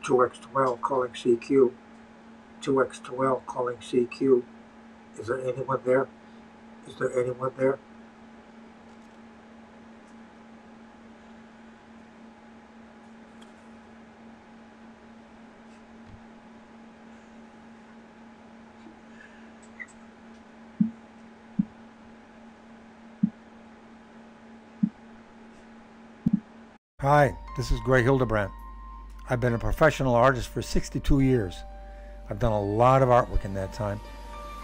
2x to L calling CQ. 2x to L calling CQ. Is there anyone there? Is there anyone there? Hi, this is Greg Hildebrandt. I've been a professional artist for 62 years. I've done a lot of artwork in that time,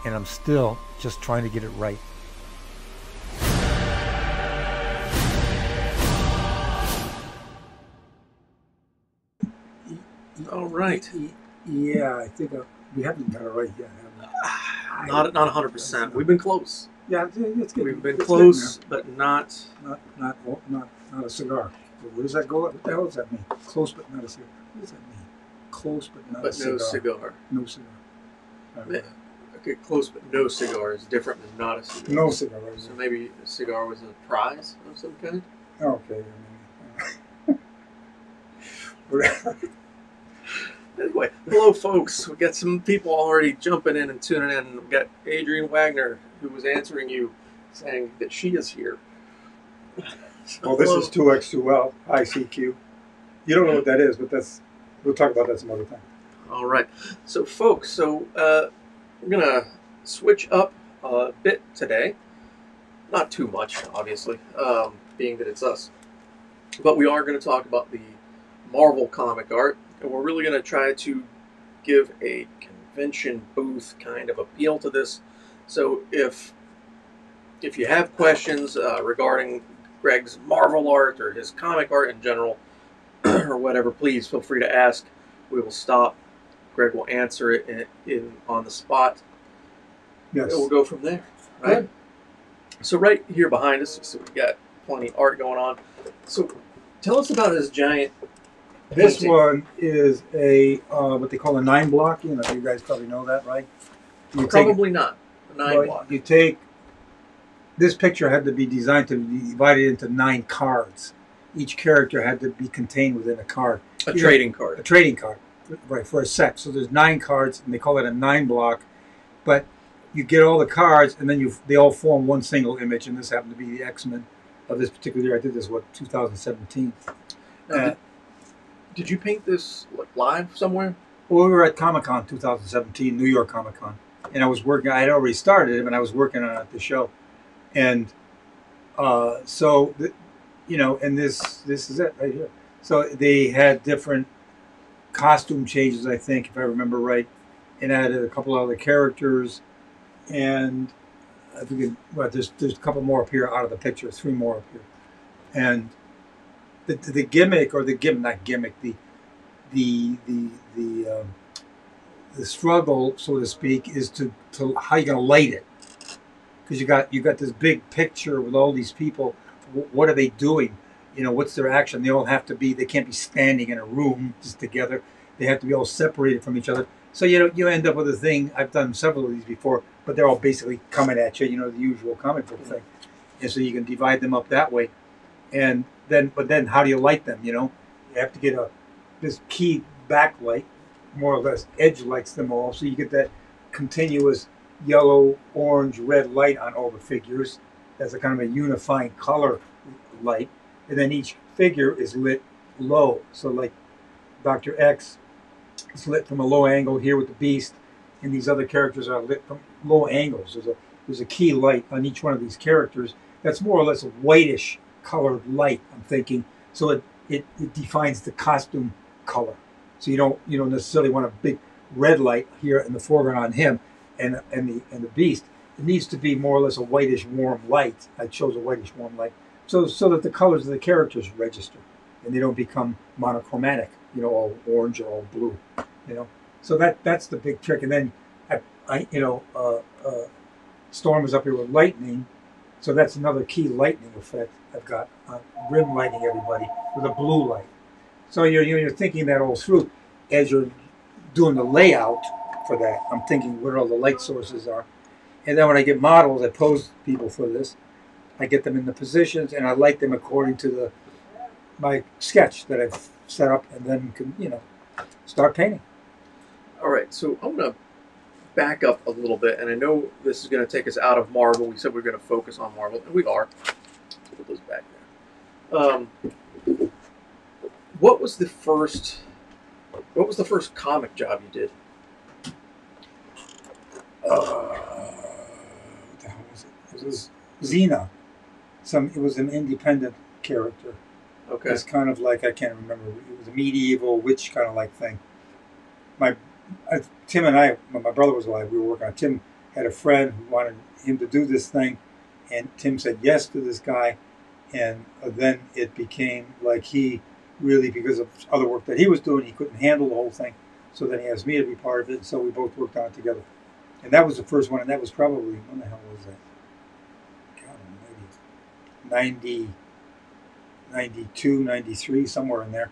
and I'm still just trying to get it right. All right. Yeah, I think we haven't got it right yet, have we? Not 100%. We've been close. Yeah, it's good. We've been close, but not a cigar. Where does that go? What the hell does that mean? Close but not a cigar. What does that mean? Close but not a cigar. no cigar. No cigar. Right. Okay, close but no cigar is different than not a cigar. No cigar. Right. So maybe a cigar was a prize of some kind? Okay. Anyway, hello folks. We got some people already jumping in and tuning in. We've got Adrienne Wagner, who was answering you, saying that she is here. So, well, this is 2x2L, ICQ. You don't know what that is, but we'll talk about that some other time. All right. So, folks, we're going to switch up a bit today. Not too much, obviously, being that it's us. But we are going to talk about the Marvel comic art, and we're really going to try to give a convention booth kind of appeal to this. So if you have questions regarding Greg's Marvel art or his comic art in general, or whatever, please feel free to ask. We will stop. Greg will answer it on the spot. Yes. And we'll go from there. Right? Good. So right here behind us, so we've got plenty of art going on. So tell us about this giant This painting. one is a what they call a 9-block. You guys probably know that, right? Probably not. A 9-block. You take this picture had to be designed to be divided into 9 cards. Each character had to be contained within a card. A trading card. A trading card, right, for a set. So there's 9 cards, and they call it a 9-block. But you get all the cards, and then they all form one single image. And this happened to be the X-Men of this particular year. I did this, 2017. Now, did you paint this live somewhere? Well, we were at Comic-Con 2017, New York Comic-Con. And I was working, I had already started it, and I was working on it at the show. And and this is it right here. So they had different costume changes, I think, if I remember right, and added a couple other characters. And I think there's a couple more up here out of the picture, 3 more up here. And the gimmick, or not gimmick, the struggle, so to speak, is to how you're going to light it. Because you got this big picture with all these people. What are they doing? What's their action? They can't be standing in a room just together. They have to be all separated from each other. So you end up with a thing. I've done several of these before, but they're all basically coming at you. The usual comic book thing. And so you can divide them up that way. And then how do you light them? You have to get this key backlight, more or less edge lights them all, so you get that continuous yellow, orange, red light on all the figures. That's a kind of a unifying color light. And then each figure is lit low. So like Dr. X is lit from a low angle here with the Beast, and these other characters are lit from low angles. There's a key light on each one of these characters that's more or less a whitish colored light, I'm thinking. So it defines the costume color. So you don't necessarily want a big red light here in the foreground on him and the Beast. It needs to be more or less a whitish warm light. I chose a whitish warm light, so that the colors of the characters register and they don't become monochromatic, all orange or all blue, So that's the big trick. And then Storm is up here with lightning, so that's another key lightning effect I've got on rim lighting everybody with a blue light. So you're thinking that all through as you're doing the layout for that. I'm thinking where all the light sources are. And then when I get models, I pose people for this. I get them in the positions, and I light them according to my sketch that I've set up, and then can, you know, start painting. All right, so I'm going to back up a little bit, and I know this is going to take us out of Marvel. We said we are going to focus on Marvel, and we are. Put those back there. What was the first comic job you did? What the hell was it? It was Xena. It was an independent character. Okay. It's kind of like, I can't remember. It was a medieval witch kind of like thing. Tim and I, when my brother was alive, we were working on it. Tim had a friend who wanted him to do this thing, and Tim said yes to this guy, and then it became like he really, because of other work that he was doing, he couldn't handle the whole thing. So then he asked me to be part of it, and so we both worked on it together. And that was the first one, and that was probably, when the hell was that? God, maybe 90, 92, 93, somewhere in there.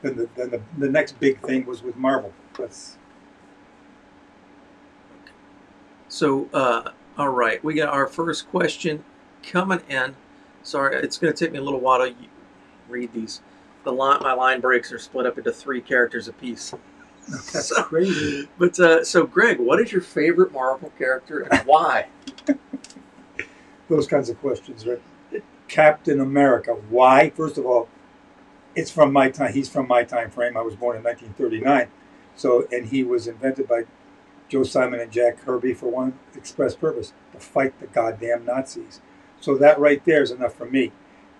Then the next big thing was with Marvel. So, all right, we got our first question coming in. Sorry, it's going to take me a little while to read these. My line breaks are split up into 3 characters apiece. That's crazy. But so, Greg, what is your favorite Marvel character and why? Those kinds of questions, right? Captain America. Why? First of all, it's from my time. He's from my time frame. I was born in 1939. So, and he was invented by Joe Simon and Jack Kirby for one express purpose: to fight the goddamn Nazis. So that right there is enough for me.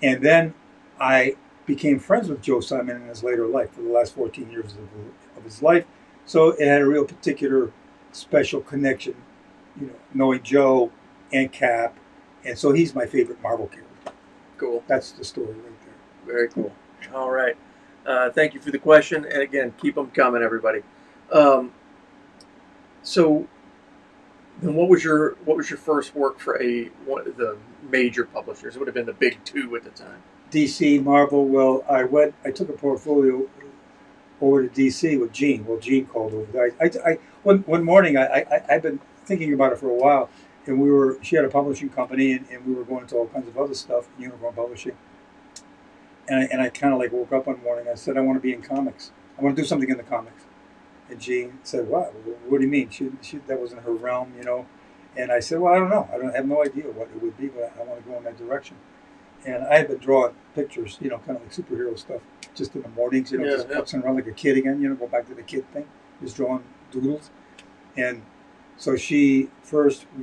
And then I became friends with Joe Simon in his later life for the last 14 years of his life. So it had a real particular special connection, you know, knowing Joe and Cap. And so he's my favorite Marvel character. Cool. That's the story right there. Very cool. All right. Thank you for the question. And again, keep them coming, everybody. So then what was your first work for one of the major publishers? It would have been the big 2 at the time. DC, Marvel. Well, I took a portfolio over to DC with Gene. Well, Gene called over there. One morning, I've been thinking about it for a while, and she had a publishing company, and we were going into all kinds of other stuff, Unicorn Publishing. And I kind of like woke up one morning. I said, I want to be in comics. I want to do something in the comics. And Jean said, "What? What do you mean? That wasn't her realm, you know." And I said, "Well, I don't know. I have no idea what it would be, but I want to go in that direction." And I had been drawing pictures, you know, kind of like superhero stuff, just in the mornings, you know, just boxing around like a kid again, you know, go back to the kid thing, just drawing doodles. And so we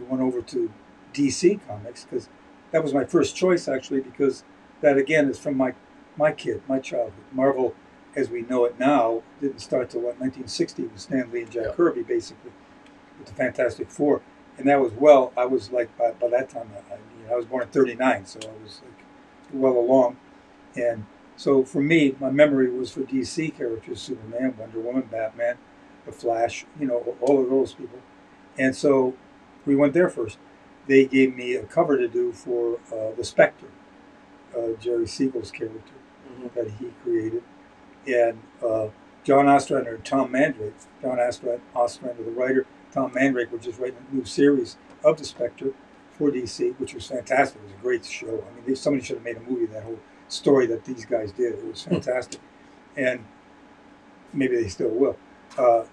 went over to DC Comics, because that was my first choice, actually, because that, again, is from my childhood. Marvel, as we know it now, didn't start till 1960 with Stan Lee and Jack Kirby, basically, with the Fantastic Four. And that was, I was like, by that time, I was born in 39, so I was like well along. And so for me, my memory was for DC characters: Superman, Wonder Woman, Batman, The Flash, you know, all of those people. And so we went there first. They gave me a cover to do for the Spectre, Jerry Siegel's character that he created. And John Ostrander and Tom Mandrake. John Ostrander, the writer, Tom Mandrake, were just writing a new series of the Spectre for DC, which was fantastic. It was a great show. I mean, somebody should have made a movie of that whole story that these guys did. It was fantastic. And maybe they still will. I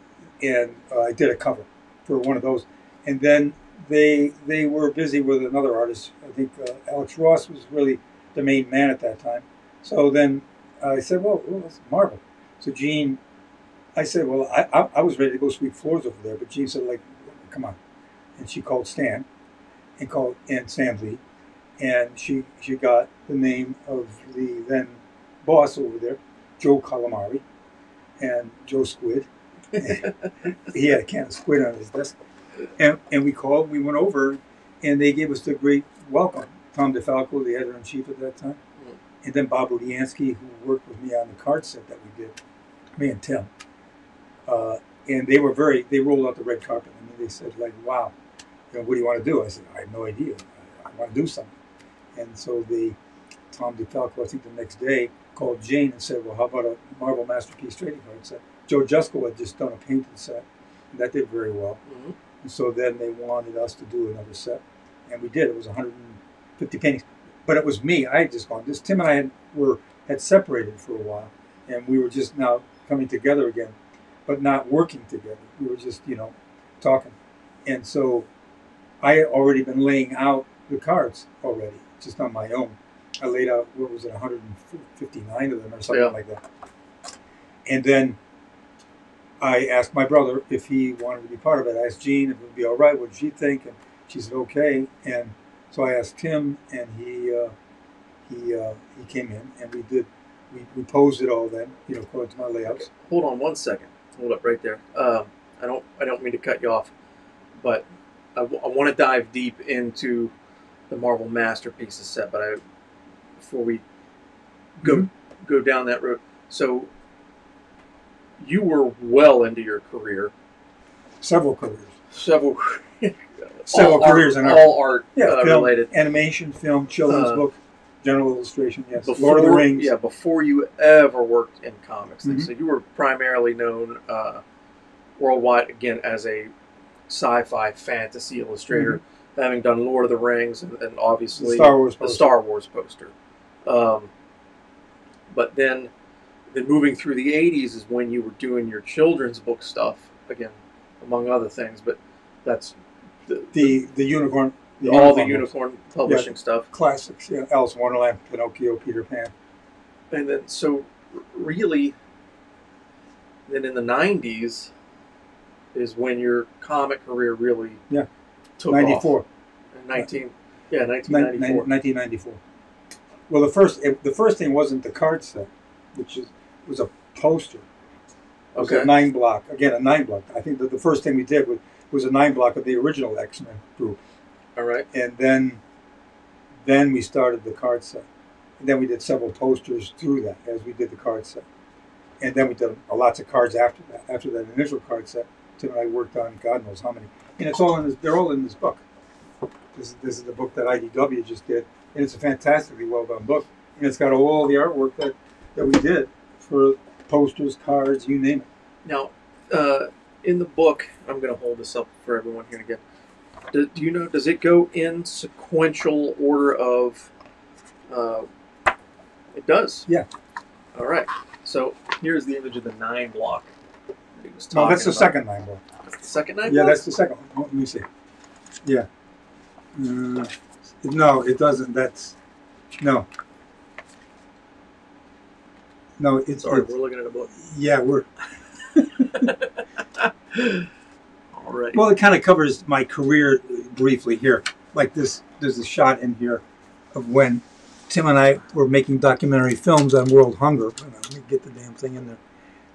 did a cover for one of those. And then they were busy with another artist. I think Alex Ross was really the main man at that time. So then I said, well, it's Marvel. So Gene, I said, well, I was ready to go sweep floors over there, but Gene said, like, come on. And she called Stan and Stan Lee, and she got the name of the then boss over there, Joe Calamari, and Joe Squid. He had a can of squid on his desk. And we went over, and they gave us the great welcome. Tom DeFalco, the editor-in-chief at that time, and then Bob Rudiansky, who worked with me on the card set that we did, me and Tim. And they rolled out the red carpet. I mean, they said, like, wow, you know, what do you want to do? I said, I have no idea. I want to do something. And so Tom DeFalco, I think the next day, called Jane and said, well, how about a Marvel Masterpiece trading card set? Joe Jusko had just done a painted set, and that did very well. And so then they wanted us to do another set, and we did. It was 150 paintings. But it was me. I had just gone. Tim and I were had separated for a while, and we were just now coming together again, but not working together. We were just, you know, talking. And so I had already been laying out the cards already, just on my own. I laid out, what was it, 159 of them or something like that. And then I asked my brother if he wanted to be part of it. I asked Jean if it would be all right. What did she think? And she said okay. And so I asked him, and he came in, and we posed it all then, you know, according to my layouts. Okay. Hold on one second. Hold up right there. I don't mean to cut you off, but I want to dive deep into the Marvel Masterpieces set. But before we go down that road, so you were well into your career. Several careers. Several careers in art. All art film, related. Animation, film, children's book, general illustration, yes. Before, Lord of the Rings. Yeah, before you ever worked in comics. So you were primarily known worldwide, again, as a sci-fi fantasy illustrator, having done Lord of the Rings and obviously the Star Wars poster. But then moving through the 80s is when you were doing your children's book stuff, again, among other things. But that's the Unicorn. All the Unicorn publishing stuff. Classics, yeah. Alice in Wonderland, Pinocchio, Peter Pan. And then, so really, then in the 90s is when your comic career really took 94. off. 1994. 1994. Well, the first thing wasn't the card set, which was a poster. It was a 9-block. Again, a 9-block. I think that the first thing we did was a 9-block of the original X-Men group. All right. And then we started the card set. And then we did several posters through that as we did the card set. And then we did lots of cards after that. After that initial card set, Tim and I worked on God knows how many. And it's all they're all in this book. This is the book that IDW just did. And it's a fantastically well done book. And it's got all the artwork that we did for posters, cards, you name it. Now, in the book, I'm going to hold this up for everyone here again. Do you know, does it go in sequential order of... it does? Yeah. All right. So here's the image of the 9-block that he was talking No, that's the about. second 9-block. That's the second 9-block? Yeah, that's the second one. Let me see. Yeah. No, it doesn't. That's... No. No, it's... Sorry, we're looking at a book. Yeah, we're... All right. Well, it kind of covers my career briefly here. Like this, there's a shot in here of when Tim and I were making documentary films on world hunger. Let me get the damn thing in there.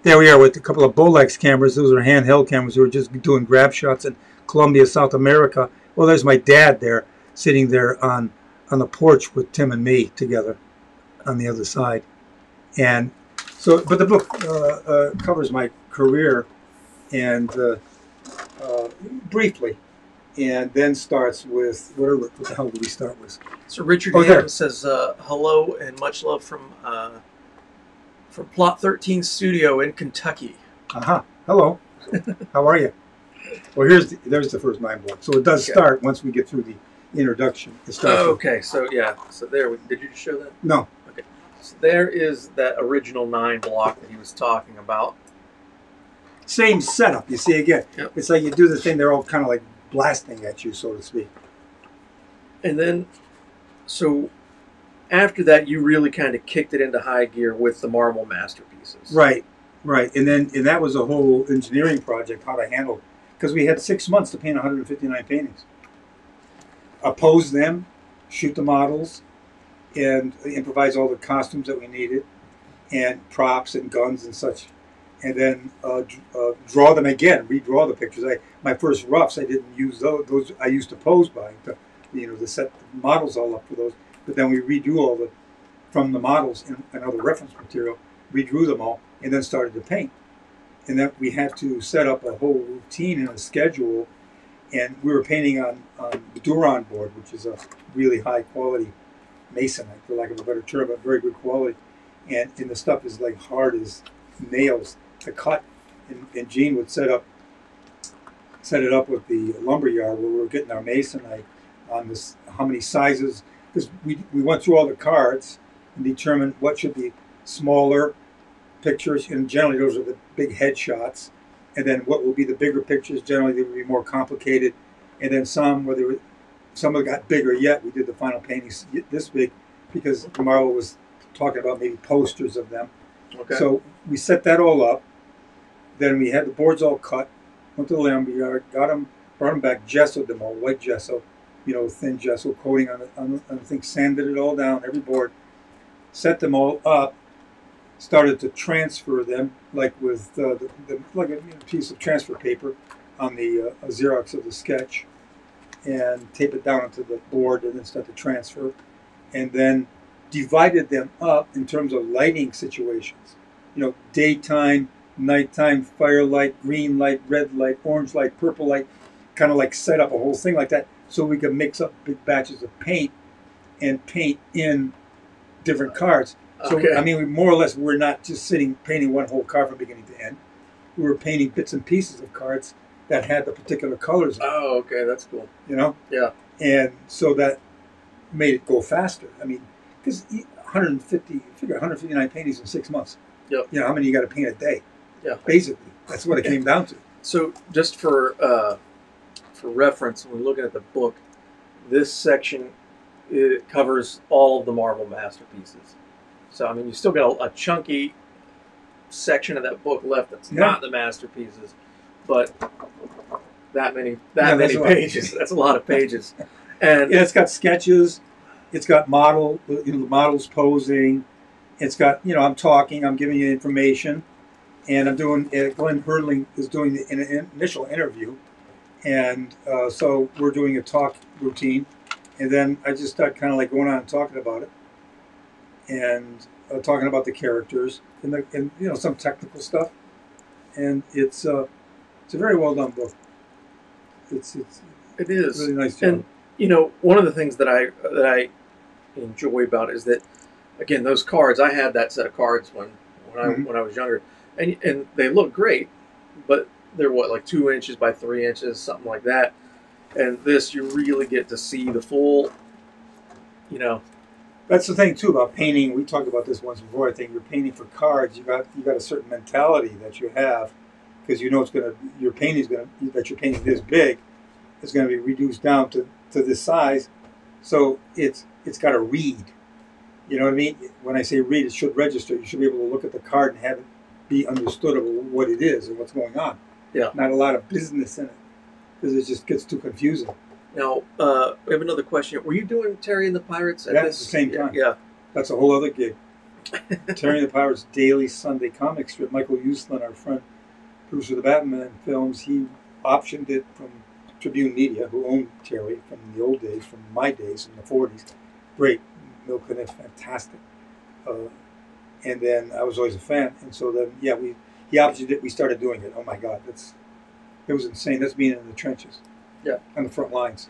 There we are with a couple of Bolex cameras. Those are handheld cameras. We were just doing grab shots in Colombia, South America. Well, there's my dad there, sitting there on the porch with Tim and me together on the other side. And so, but the book covers my career and briefly, and then starts with what the hell do we start with? So Richard Ham says hello and much love from Plot 13 Studio in Kentucky. Hello. How are you? Well, there's the first 9 blocks. So it does start once we get through the introduction. It starts okay. So yeah. So there. Did you just show that? No. Okay. So there is that original 9-block that he was talking about. Same setup. You see again. Yep. It's like you do the thing. They're all kind of like blasting at you, so to speak. And then, so after that, you really kind of kicked it into high gear with the Marvel Masterpieces. Right. And that was a whole engineering project, how to handle, because we had 6 months to paint 159 paintings. Pose them, shoot the models, and improvise all the costumes that we needed, and props and guns and such. And then draw them again, redraw the pictures. My first roughs, I didn't use those. I used to pose by, to set the models all up for those. But then we redo all from the models and other reference material, redrew them all, and then started to paint. And then we had to set up a whole routine and a schedule. And we were painting on the Duran board, which is a really high quality masonite, for lack of a better term, but very good quality. And the stuff is like hard as nails to cut, and Gene would set it up with the lumber yard where we were getting our masonite on this, how many sizes, because we went through all the cards and determine what should be smaller pictures, and generally those are the big headshots, and then what will be the bigger pictures, generally they will be more complicated, and then some that got bigger yet. We did the final paintings this big because Marvel was talking about maybe posters of them. Okay. So we set that all up. Then we had the boards all cut, went to the lumber yard, got them, brought them back, gessoed them all, white gesso, thin gesso coating on the thing, sanded it all down, every board, set them all up, started to transfer them like with like a piece of transfer paper on the Xerox of the sketch, and tape it down onto the board, and then start to transfer, and then divided them up in terms of lighting situations. Daytime, nighttime, firelight, green light, red light, orange light, purple light, kind of like set up a whole thing like that so we could mix up big batches of paint and paint in different cards. So, Okay. I mean, we more or less, we're not just sitting painting one whole card from beginning to end. We were painting bits and pieces of cards that had the particular colors in it, Oh, okay, that's cool. Yeah. And so that made it go faster. I mean, because 159 paintings in 6 months. Yep. How many you got to paint a day? Yeah. Basically, that's what it came down to. So just for reference, when we're looking at the book, this section, it covers all of the Marvel masterpieces. So I mean, you still got a chunky section of that book left that's not the masterpieces, but that many pages. That's a lot of pages. And it's got sketches, it's got the models posing, it's got I'm talking, I'm giving you information, and I'm doing. Glenn Hurdling is doing an initial interview, and so we're doing a talk routine, and then I just start kind of like going on and talking about it, and talking about the characters and some technical stuff, and it's a very well done book. It is really nice job. And one of the things that I enjoy about it is that, again, those cards, I had that set of cards when I was younger, and they look great, but they're like 2 inches by 3 inches, something like that. And this, you really get to see the full. That's the thing too about painting. We talked about this once before. I think you're painting for cards. You got a certain mentality that you have, because your painting that you're painting this big is going to be reduced down to this size, so it's got to read. You know what I mean? When I say read, it should register. You should be able to look at the card and have it be understood of what it is and what's going on. Yeah. Not a lot of business in it, because it just gets too confusing. Now, we have another question. Were you doing Terry and the Pirates at at the same time? Yeah. That's a whole other gig. Terry and the Pirates daily Sunday comic strip. Michael Uslan, our friend, producer of the Batman films, he optioned it from Tribune Media, who owned Terry from the old days, from my days in the 40s. Great. Milk and it's fantastic. And then I was always a fan. And so then, he optioned it. We started doing it. Oh my God, it was insane. That's being in the trenches. Yeah. On the front lines.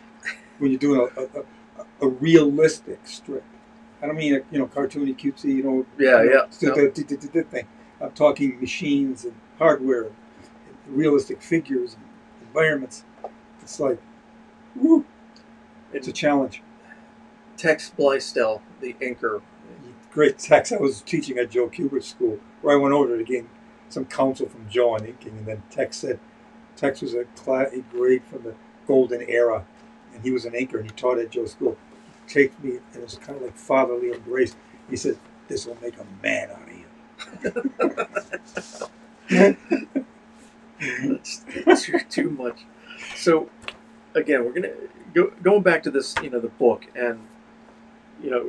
When you're doing a realistic strip. I don't mean cartoony, cutesy, Yeah. thing. I'm talking machines and hardware, and realistic figures and environments. It's like, woo! It's a challenge. Tex Blaisdell, the inker. Great Tex. I was teaching at Joe Kubert's school, where I went over to gain some counsel from Joe on inking, and then Tex was a grade from the golden era, and he was an inker, and he taught at Joe's school. He takes me, and it was kind of like fatherly embrace. He said, "This will make a man out of you." That's too much. So, again, we're gonna going back to this, the book, and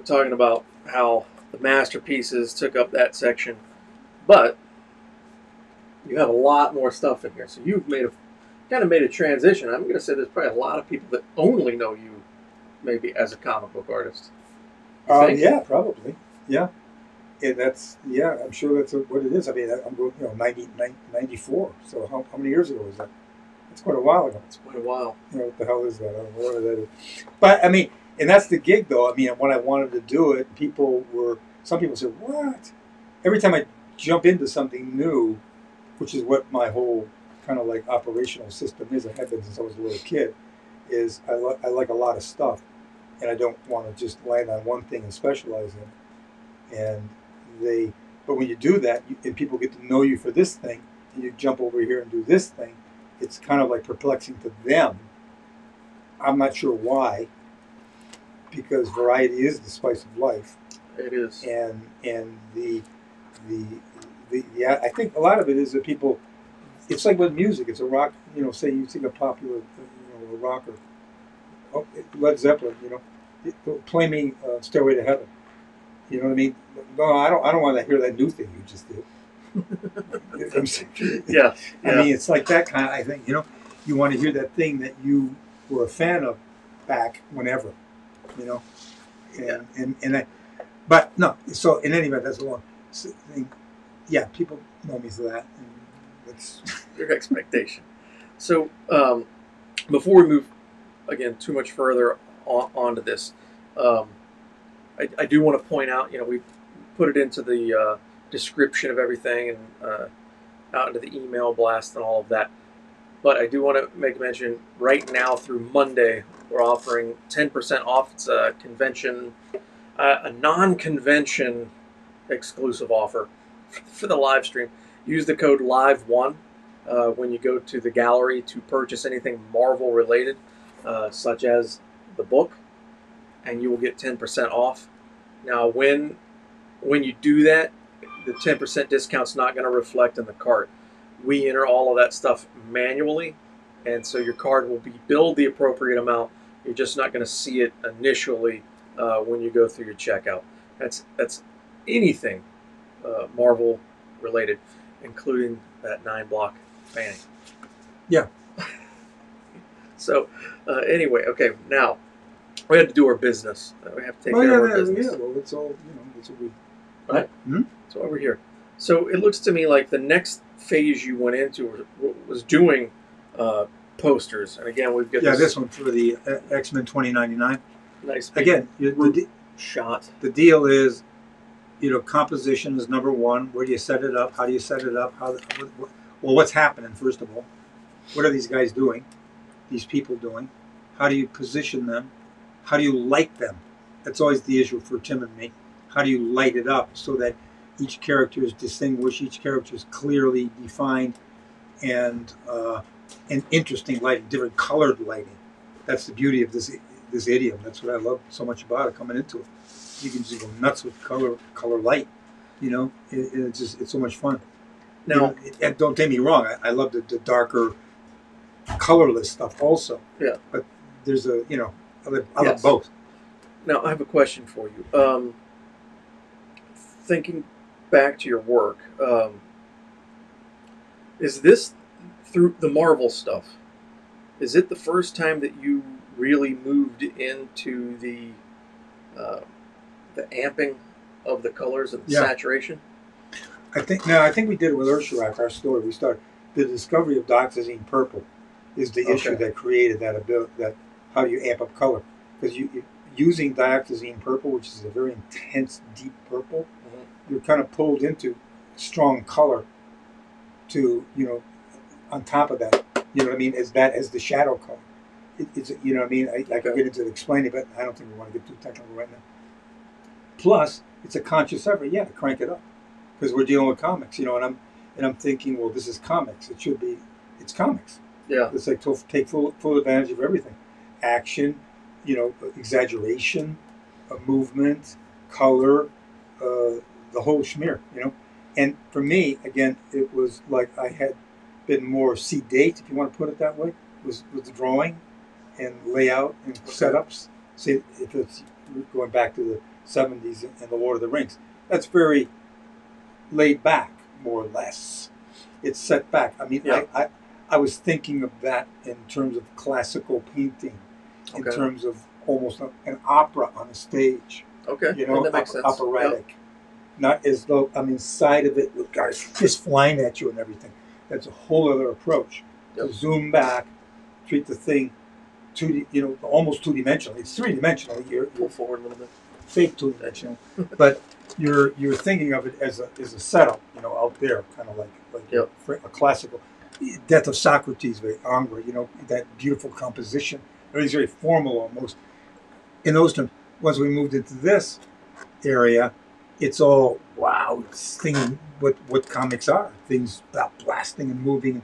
talking about how the masterpieces took up that section, but you have a lot more stuff in here. So you've made a transition. I'm going to say there's probably a lot of people that only know you, maybe as a comic book artist. Yeah, probably. Yeah. And I'm sure that's what it is. I mean, I'm going, 94. So how many years ago was that? It's quite a while ago. It's quite a while. What the hell is that? I don't know what that is. But I mean, and that's the gig, though. I mean, when I wanted to do it, some people said, "What?" Every time I jump into something new, which is what my whole kind of like operational system is, I have been since I was a little kid, is I like a lot of stuff, and I don't want to just land on one thing and specialize in. and but when you do that, and people get to know you for this thing, and you jump over here and do this thing, it's kind of like perplexing to them. I'm not sure why, because variety is the spice of life. It is. And yeah, I think a lot of it is that people. It's like with music. It's a rock. Say you sing a popular, a rocker, Led Zeppelin. Play me "Stairway to Heaven." You know what I mean? No, I don't want to hear that new thing you just did. Yeah. I mean, it's like that kind of. I think you want to hear that thing that you were a fan of back whenever. But no. So in any event, that's a long thing. Yeah, people know me for that. And that's your expectation. So before we move again too much further onto this, I do want to point out, we put it into the description of everything and out into the email blast and all of that. But I do want to make mention right now through Monday, we're offering 10% off. It's a convention, a non-convention exclusive offer for the live stream. Use the code LIVE1 when you go to the gallery to purchase anything Marvel related, such as the book, and you will get 10% off. Now, when you do that, the 10% discount's not going to reflect in the cart. We enter all of that stuff manually, and so your card will be billed the appropriate amount. You're just not going to see it initially when you go through your checkout. That's anything Marvel related, including that 9-block fanning. Yeah. So anyway, okay, now we have to do our business. We have to take care of our business. Yeah, well, it's all that's what we. Right. That's why we're here. So it looks to me like the next phase you went into was doing posters, and again we've got this one for the X-Men 2099. Nice. Again, shot. The deal is, composition is number one. Where do you set it up? How do you set it up? What's happening first of all? What are these guys doing? These people doing? How do you position them? How do you light them? That's always the issue for Tim and me. How do you light it up so that each character is distinguished, each character is clearly defined, and interesting lighting, different colored lighting. That's the beauty of this idiom. That's what I love so much about it coming into it. You can just go nuts with color light. It's so much fun. Now, and don't take me wrong, I love the darker, colorless stuff also. Yeah. But there's I love both. Now, I have a question for you. Thinking back to your work, is this through the Marvel stuff? Is it the first time that you really moved into the amping of the colors and the saturation? I think we did it with Ursharak, our story. We started the discovery of dioxazine purple is the issue that created that ability. That how do you amp up color? Because using dioxazine purple, which is a very intense, deep purple, you're kind of pulled into strong color to, on top of that, you know what I mean, as bad as the shadow color. It's, you know what I mean, I could get into it explaining, but I don't think we want to get too technical right now. Plus, it's a conscious effort, to crank it up. Because we're dealing with comics, and I'm thinking, well, this is comics. It's comics. Yeah. It's like to take full advantage of everything. Action, exaggeration, movement, color, the whole schmear, And for me, again, it was like I had been more sedate, if you want to put it that way, was the drawing and layout and setups. See, if it's going back to the 70s and the Lord of the Rings, that's very laid back, more or less. It's set back. I mean, I was thinking of that in terms of classical painting, in terms of almost an opera on a stage. Okay, that makes sense. Operatic. Yep. Not as though I'm inside of it with guys just flying at you and everything. That's a whole other approach. Yep. To zoom back, treat the thing almost two-dimensional. It's three-dimensional. You're pull forward a little bit. Fake two-dimensional. But you're thinking of it as a setup, out there, kind of like a classical Death of Socrates, very angry, that beautiful composition. It's very formal almost. In those terms, once we moved into this area, it's all wow. It's thing what comics are, things about blasting and moving,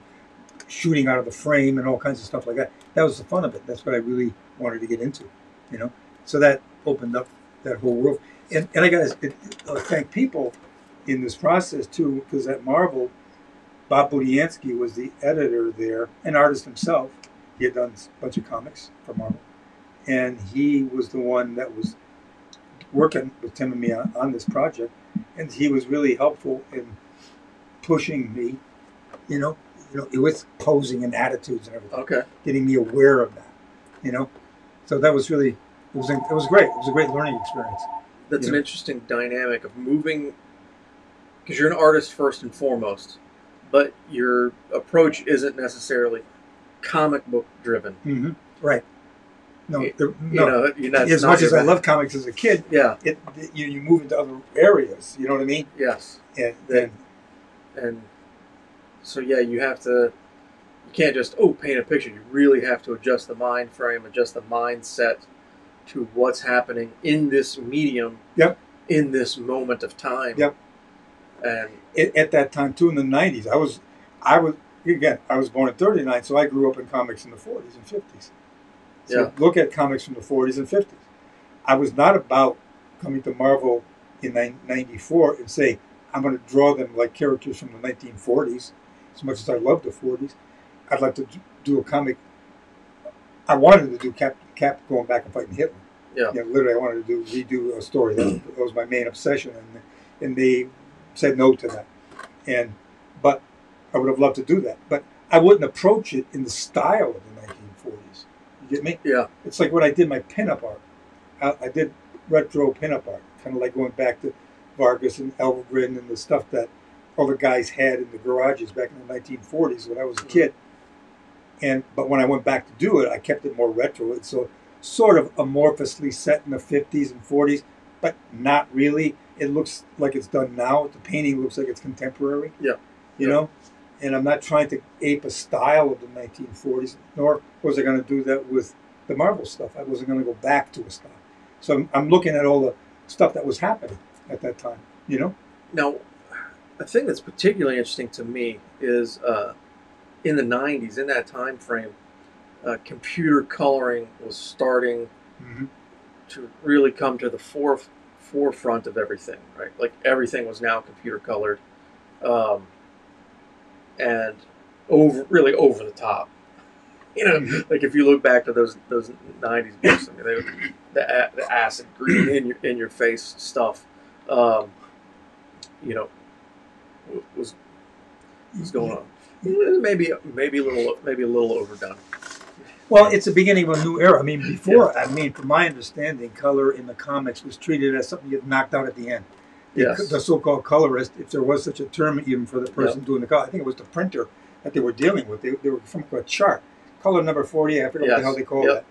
shooting out of the frame, and all kinds of stuff like that. That was the fun of it. That's what I really wanted to get into, you know. So that opened up that whole world. And I got to thank people in this process too, because at Marvel, Bob Budiansky was the editor there, an artist himself. He had done a bunch of comics for Marvel, and he was the one that was working with Tim and me on this project, and he was really helpful in pushing me, with posing and attitudes and everything. Okay. Getting me aware of that, So that was really, it was great. It was a great learning experience. That's an interesting dynamic of moving, because you're an artist first and foremost, but your approach isn't necessarily comic book driven. Mm-hmm. Right. No, you're not, as much as I love comics as a kid, yeah, you move into other areas. You know what I mean? Yes. And so yeah, you have to. You can't just paint a picture. You really have to adjust the mind frame, adjust the mindset to what's happening in this medium. Yep. In this moment of time. Yep. And at that time too, in the '90s, I was born in '39, so I grew up in comics in the '40s and '50s. So look at comics from the '40s and '50s. I was not about coming to Marvel in '94 and say, I'm going to draw them like characters from the 1940s. As much as I love the '40s, I'd like to do a comic. I wanted to do Cap going back and fighting Hitler. Yeah. Literally, I wanted to redo a story. That was my main obsession, and they said no to that. But I would have loved to do that. But I wouldn't approach it in the style of the 1940s. You get me? Yeah. It's like when I did my pinup art. I did retro pinup art, kind of like going back to Vargas and Elvgren and the stuff that all the guys had in the garages back in the 1940s when I was a kid. But when I went back to do it, I kept it more retro. It's sort of amorphously set in the 50s and 40s, but not really. It looks like it's done now. The painting looks like it's contemporary. Yeah. You know? And I'm not trying to ape a style of the 1940s, nor was I going to do that with the Marvel stuff. I wasn't going to go back to a style. So I'm looking at all the stuff that was happening at that time, Now, a thing that's particularly interesting to me is in the 90s, in that time frame, computer coloring was starting to really come to the forefront of everything, right? Like everything was now computer colored, and really over the top. Like if you look back to those 90s books, I mean, the acid green in your face stuff, was going on. Maybe a little overdone. Well, it's the beginning of a new era. I mean, before, from my understanding, color in the comics was treated as something you knocked out at the end. Yes. The so-called colorist, if there was such a term even for the person doing the color, I think it was the printer that they were dealing with. They were from a chart. Color number 40, I forget what the hell they call that.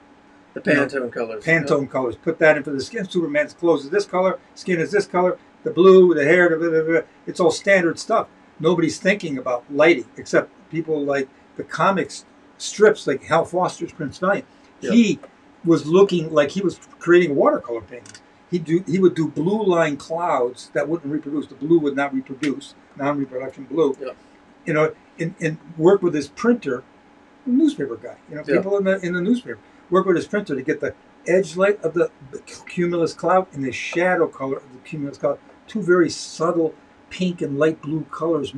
The Pantone colors. Pantone colors. Put that into the skin. Superman's clothes is this color. Skin is this color. The blue, the hair, blah, blah, blah. It's all standard stuff. Nobody's thinking about lighting except people like the comics strips, like Hal Foster's Prince Valiant. Yep. He was looking like he was creating watercolor paintings. He would do blue line clouds that wouldn't reproduce. The blue would not reproduce, non-reproduction blue. Yep. And work with his printer, newspaper guy. People in the newspaper work with his printer to get the edge light of the cumulus cloud and the shadow color of the cumulus cloud. Two very subtle pink and light blue colors,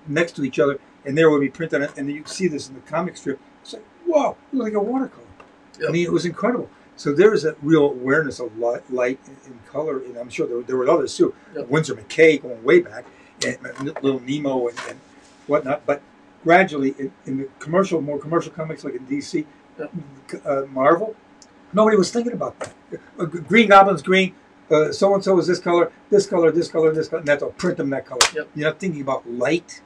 next to each other, and there would be printed on it. And you see this in the comic strip. It's like, whoa, it looks like a watercolor. Yep. I mean, it was incredible. So there is a real awareness of light and color, and I'm sure there were others too. Yep. Winsor McKay going way back, and Little Nemo and whatnot. But gradually, in the more commercial comics like in DC, Marvel, nobody was thinking about that. Green Goblin's green. So and so is this color, this color, this color, this color, and that's all. Print them that color. Yep. You're not thinking about light.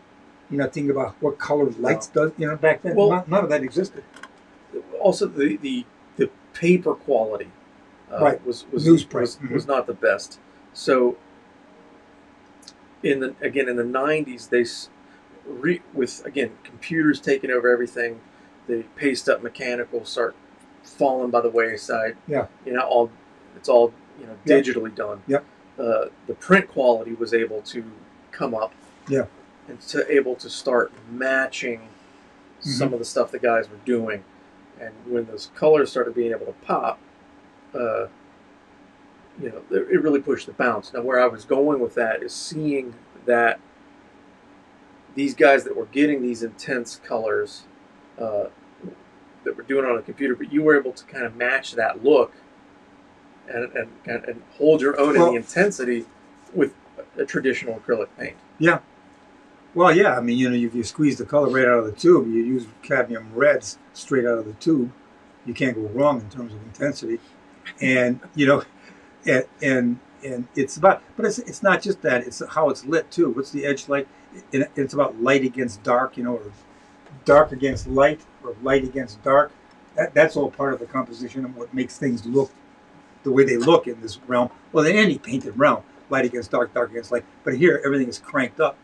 You're not thinking about what color lights does. Back then, none of that existed. Also, the paper quality was newsprint was not the best. So in the 90s, with computers taking over everything, the paste up mechanical start falling by the wayside. Yeah. It's all digitally done. Yep. the print quality was able to come up. Yeah. And able to start matching some of the stuff the guys were doing. And when those colors started being able to pop, it really pushed the bounds. Now, where I was going with that is seeing that these guys that were getting these intense colors that were doing it on a computer, but you were able to kind of match that look and hold your own in the intensity with a traditional acrylic paint. Yeah. Well, yeah. I mean, if you squeeze the color right out of the tube, you use cadmium reds straight out of the tube. You can't go wrong in terms of intensity, and and it's about. But it's not just that. It's how it's lit too. What's the edge light? It's about light against dark, or dark against light, or light against dark. That's all part of the composition and what makes things look the way they look in this realm. Well, in any painted realm, light against dark, dark against light. But here, everything is cranked up.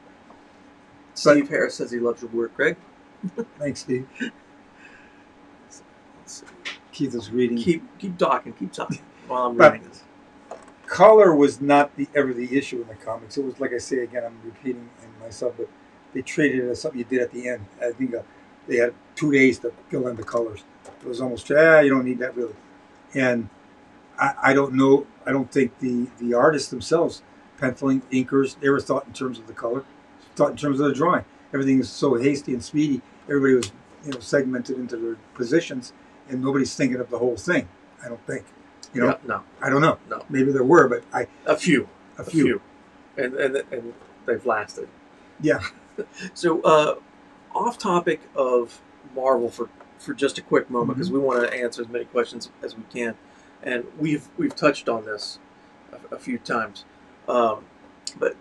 Steve Harris says he loves your work, Greg. Thanks, Steve. Keith is reading. Keep talking while I'm reading this. Color was not ever the issue in the comics. It was, like I say again, I'm repeating myself, but they treated it as something you did at the end. I think they had 2 days to fill in the colors. It was almost, you don't need that really. And I don't know. I don't think the artists themselves, penciling, inkers, they were thought in terms of the color, thought in terms of the drawing. Everything is so hasty and speedy. Everybody was segmented into their positions, and nobody's thinking of the whole thing. I don't think. No. I don't know. No. Maybe there were, but a few, and they've lasted. Yeah. So, off topic of Marvel for just a quick moment, because we want to answer as many questions as we can, and we've touched on this a few times, but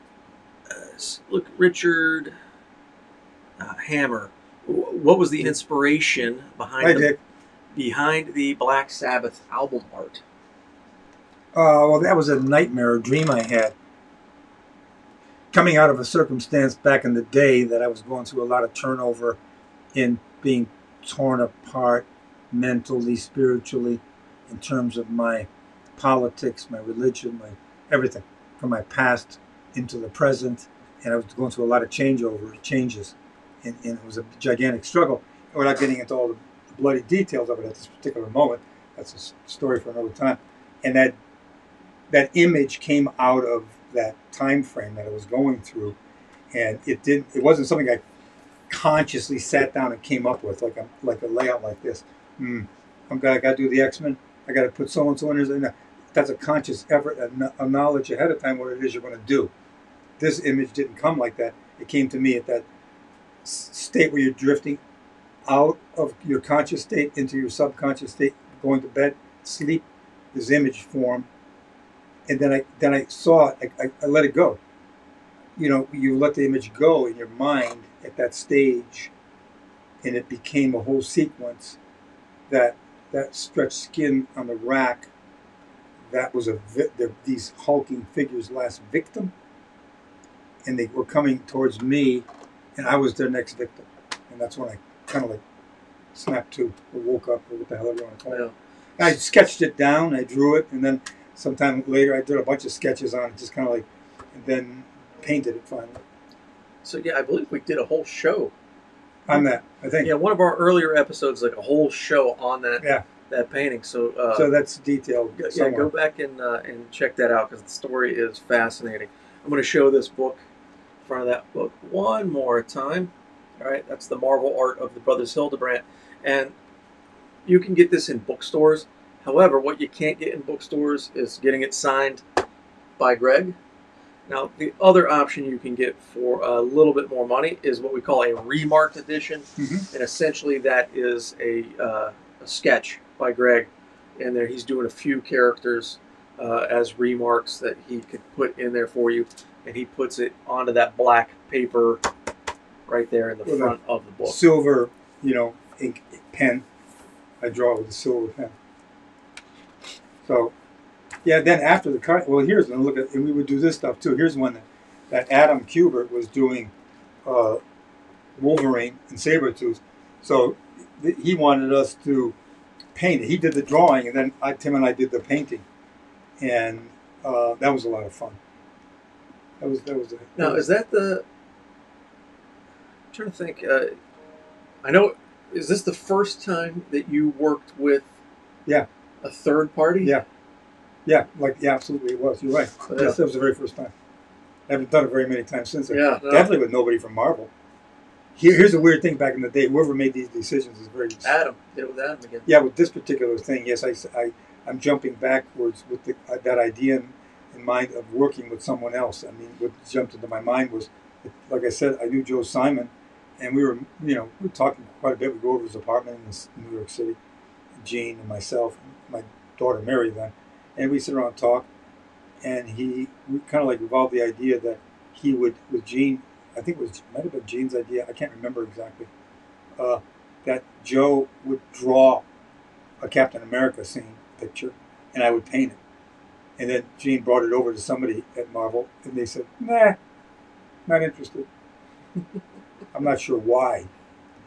look, Richard Hammer, what was the inspiration behind the Black Sabbath album art? Well, that was a nightmare, a dream I had. Coming out of a circumstance back in the day that I was going through a lot of turnover in being torn apart mentally, spiritually, in terms of my politics, my religion, my everything, from my past into the present. And I was going through a lot of changes. And it was a gigantic struggle. Without getting into all the bloody details of it at this particular moment, that's a story for another time. And that image came out of that time frame that I was going through, and it wasn't something I consciously sat down and came up with, like a layout like this. I got to do the X-Men. I got to put so and so in there. That's a conscious effort, a knowledge ahead of time what it is you're going to do. This image didn't come like that. It came to me at that state where you're drifting out of your conscious state into your subconscious state, going to bed, sleep. This image formed. And then I saw it. I let it go. You let the image go in your mind at that stage, and it became a whole sequence. That stretched skin on the rack. That was these hulking figures' last victim, and they were coming towards me, and I was their next victim. And that's when I kind of snapped to, or woke up, or what the hell you want to call it. And I sketched it down. I drew it, and then sometime later, I did a bunch of sketches on it, just kind of and then painted it finally. So yeah, I believe we did a whole show on that. I think. Yeah, one of our earlier episodes, like a whole show on that. Yeah. That painting. So. So that's detailed. Yeah, go back and check that out because the story is fascinating. I'm going to show this book in front of that book one more time. All right, that's the Marvel art of the Brothers Hildebrandt, and you can get this in bookstores. However, what you can't get in bookstores is getting it signed by Greg. Now, the other option you can get for a little bit more money is what we call a Remarked Edition. And essentially that is a sketch by Greg. And there he's doing a few characters as remarks that he could put in there for you. And he puts it onto that black paper right there in the front of the book. Silver, ink pen. I draw with a silver pen. So, yeah, then after the cut, well, here's one. Look at, and we would do this stuff too. Here's one that Adam Kubert was doing Wolverine and Sabretooth. So he wanted us to paint it. He did the drawing, and then Tim and I did the painting. And That was a lot of fun. Now, is that the? I'm trying to think. I know. Is this the first time that you worked with? Yeah. A third party. Yeah. Yeah. Absolutely, it was. You're right. Yeah. Yes, that was the very first time. I haven't done it very many times since then. Yeah. No. Definitely with nobody from Marvel. Here's a weird thing back in the day. Whoever made these decisions is very... Adam. Did it with Adam again. Yeah, with this particular thing, yes, I'm jumping backwards with that idea in mind of working with someone else. I mean, what jumped into my mind was, like I said, I knew Joe Simon, and we were talking quite a bit. We go over his apartment in New York City, Gene and myself, and my daughter Mary then, and we sit around and talk, and we kind of like revolved the idea that he would, with Gene, I think might have been Gene's idea, I can't remember exactly, that Joe would draw a Captain America scene picture, and I would paint it. And then Gene brought it over to somebody at Marvel, and they said, nah, not interested. I'm not sure why.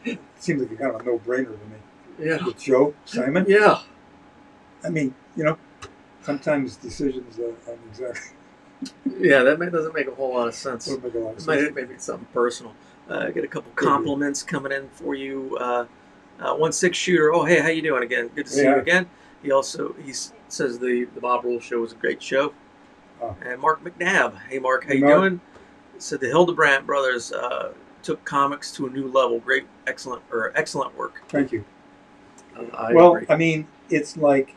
It seems like a kind of a no-brainer to me. Yeah. With Joe Simon? Yeah. I mean, sometimes decisions aren't exactly... Yeah, that doesn't make a whole lot of sense. Doesn't make a lot of sense. Maybe it's something personal. I get a couple compliments coming in for you. 1/6 shooter. Oh, hey, how you doing again? Good to see you again. He says the Bob Rule show was a great show. Oh. And Mark McNabb. Hey, Mark, how you doing? Said the Hildebrandt brothers took comics to a new level. Great, excellent work. Thank you. I agree. I mean, it's like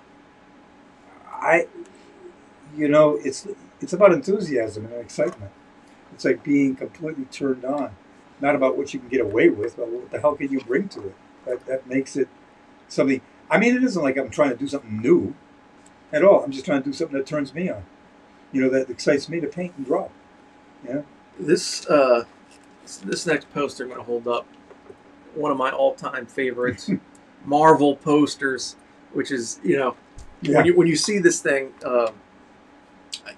it's about enthusiasm and excitement. It's like being completely turned on, not about what you can get away with, but what the hell can you bring to it. That makes it something. I mean, it isn't like I'm trying to do something new at all. I'm just trying to do something that turns me on. That excites me to paint and draw. Yeah. This next poster I'm going to hold up, one of my all-time favorites, Marvel posters, which is when you see this thing,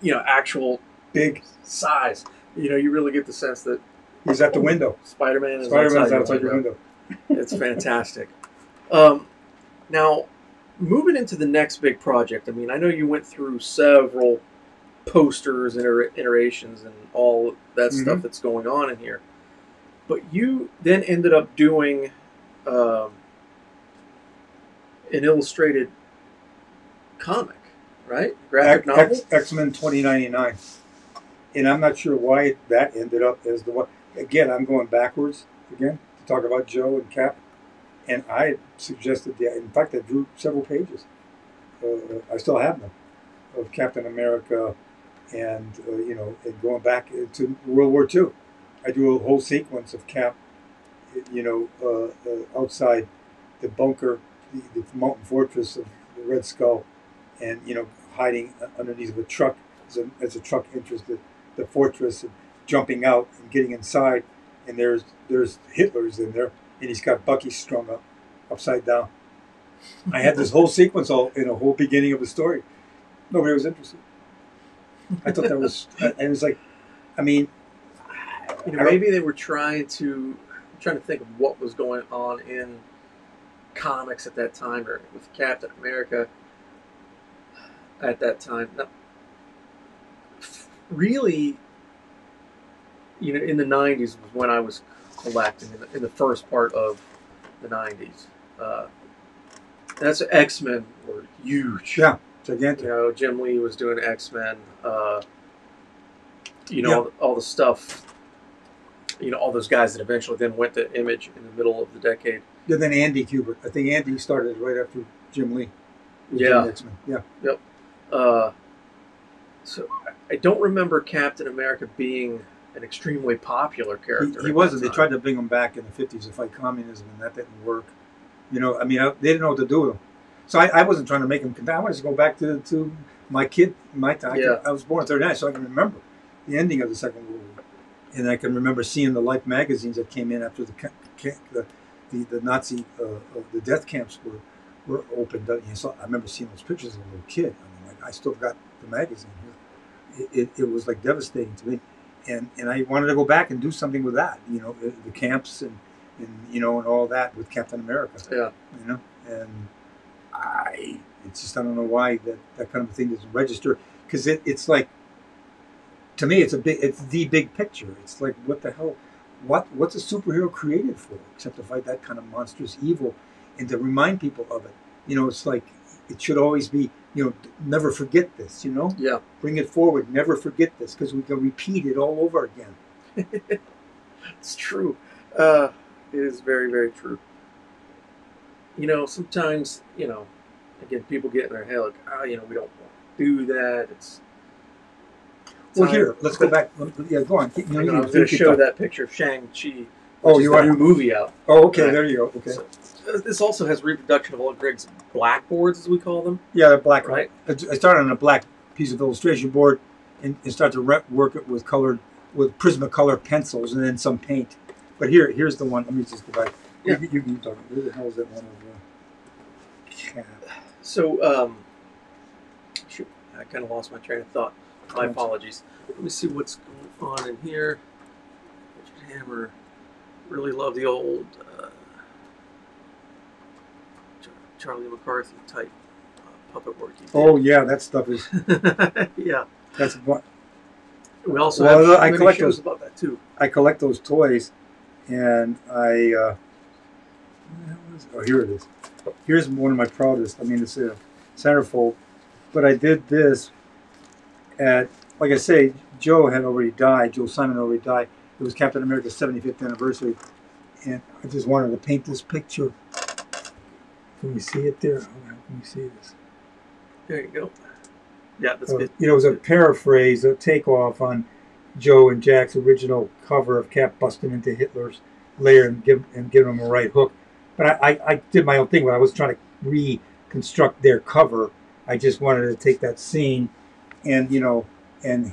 actual big size, you really get the sense that he's at the window. Spider-Man is outside your window. It's fantastic. Now, moving into the next big project, I mean, I know you went through several posters and iterations and all that stuff that's going on in here, but you then ended up doing an illustrated comic, right? Graphic novel? X-Men 2099. And I'm not sure why that ended up as the one. Again, I'm going backwards again to talk about Joe and Cap. And I suggested, in fact, I drew several pages. I still have them, of Captain America and, and going back to World War II. I drew a whole sequence of Cap, outside the bunker, the mountain fortress of the Red Skull, and, hiding underneath of a truck as a truck enters the fortress, and jumping out and getting inside, and there's Hitler's in there, and he's got Bucky strung up upside down. I had this whole sequence all in a whole beginning of the story. Nobody was interested. I thought that was, and it was like, I mean, maybe they were trying to think of what was going on in comics at that time, or with Captain America at that time. Now, really, in the 90s was when I was collecting, in the first part of the 90s. That's X-Men were huge. Yeah, gigantic. Jim Lee was doing X-Men. All the stuff. All those guys that eventually then went to Image in the middle of the decade. Yeah, then Andy Kubert. I think Andy started right after Jim Lee. Yeah. X-Men. Yeah. Yep. So I don't remember Captain America being an extremely popular character. He wasn't. They tried to bring him back in the 50s to fight communism, and that didn't work. They didn't know what to do with him. So I wasn't trying to make him. I wanted to go back to my time. Yeah. I was born in '39, so I can remember the ending of the Second World War, and I can remember seeing the Life magazines that came in after the Nazi the death camps were opened. I remember seeing those pictures as a little kid. I still got the magazine here. It was like devastating to me, and I wanted to go back and do something with that. The camps and all that with Captain America. Yeah. And I don't know why that kind of a thing doesn't register. because it's like, to me, it's the big picture. It's like, what the hell, what's a superhero created for, except to fight that kind of monstrous evil, and to remind people of it. It's like, it should always be, never forget this. Yeah. Bring it forward. Never forget this, because we can repeat it all over again. It's true. It is very, very true. Sometimes, again, people get in their head like, we don't want to do that. Well, here, let's go back. Yeah, go on. I was going to show that picture of Shang-Chi. Oh, you are new movie out. Oh, okay, right. There you go. Okay. So, this also has reproduction of all Greg's blackboards, as we call them. Yeah, they're black. Right. I started on a black piece of illustration board and started to work it with Prismacolor pencils and then some paint. But here's the one. Let me just go back. Yeah. You can talk. Where the hell is that one? So, shoot, I kind of lost my train of thought. My apologies. Let me see what's going on in here. Richard Hammer. Really love the old Charlie McCarthy type puppet work. Oh yeah, that stuff is. Yeah. That's what. We also have I collect shows those about that too. I collect those toys, and I. Oh, here it is. Here's one of my proudest. I mean, it's a centerfold, but I did this at, like I say, Joe had already died. Joe Simon already died. It was Captain America's 75th anniversary, and I just wanted to paint this picture. Can you see it there? How can you see this? There you go. Yeah, that's good. It was a paraphrase, a takeoff on Joe and Jack's original cover of Cap busting into Hitler's lair and giving him a right hook. But I did my own thing when I was trying to reconstruct their cover. I just wanted to take that scene and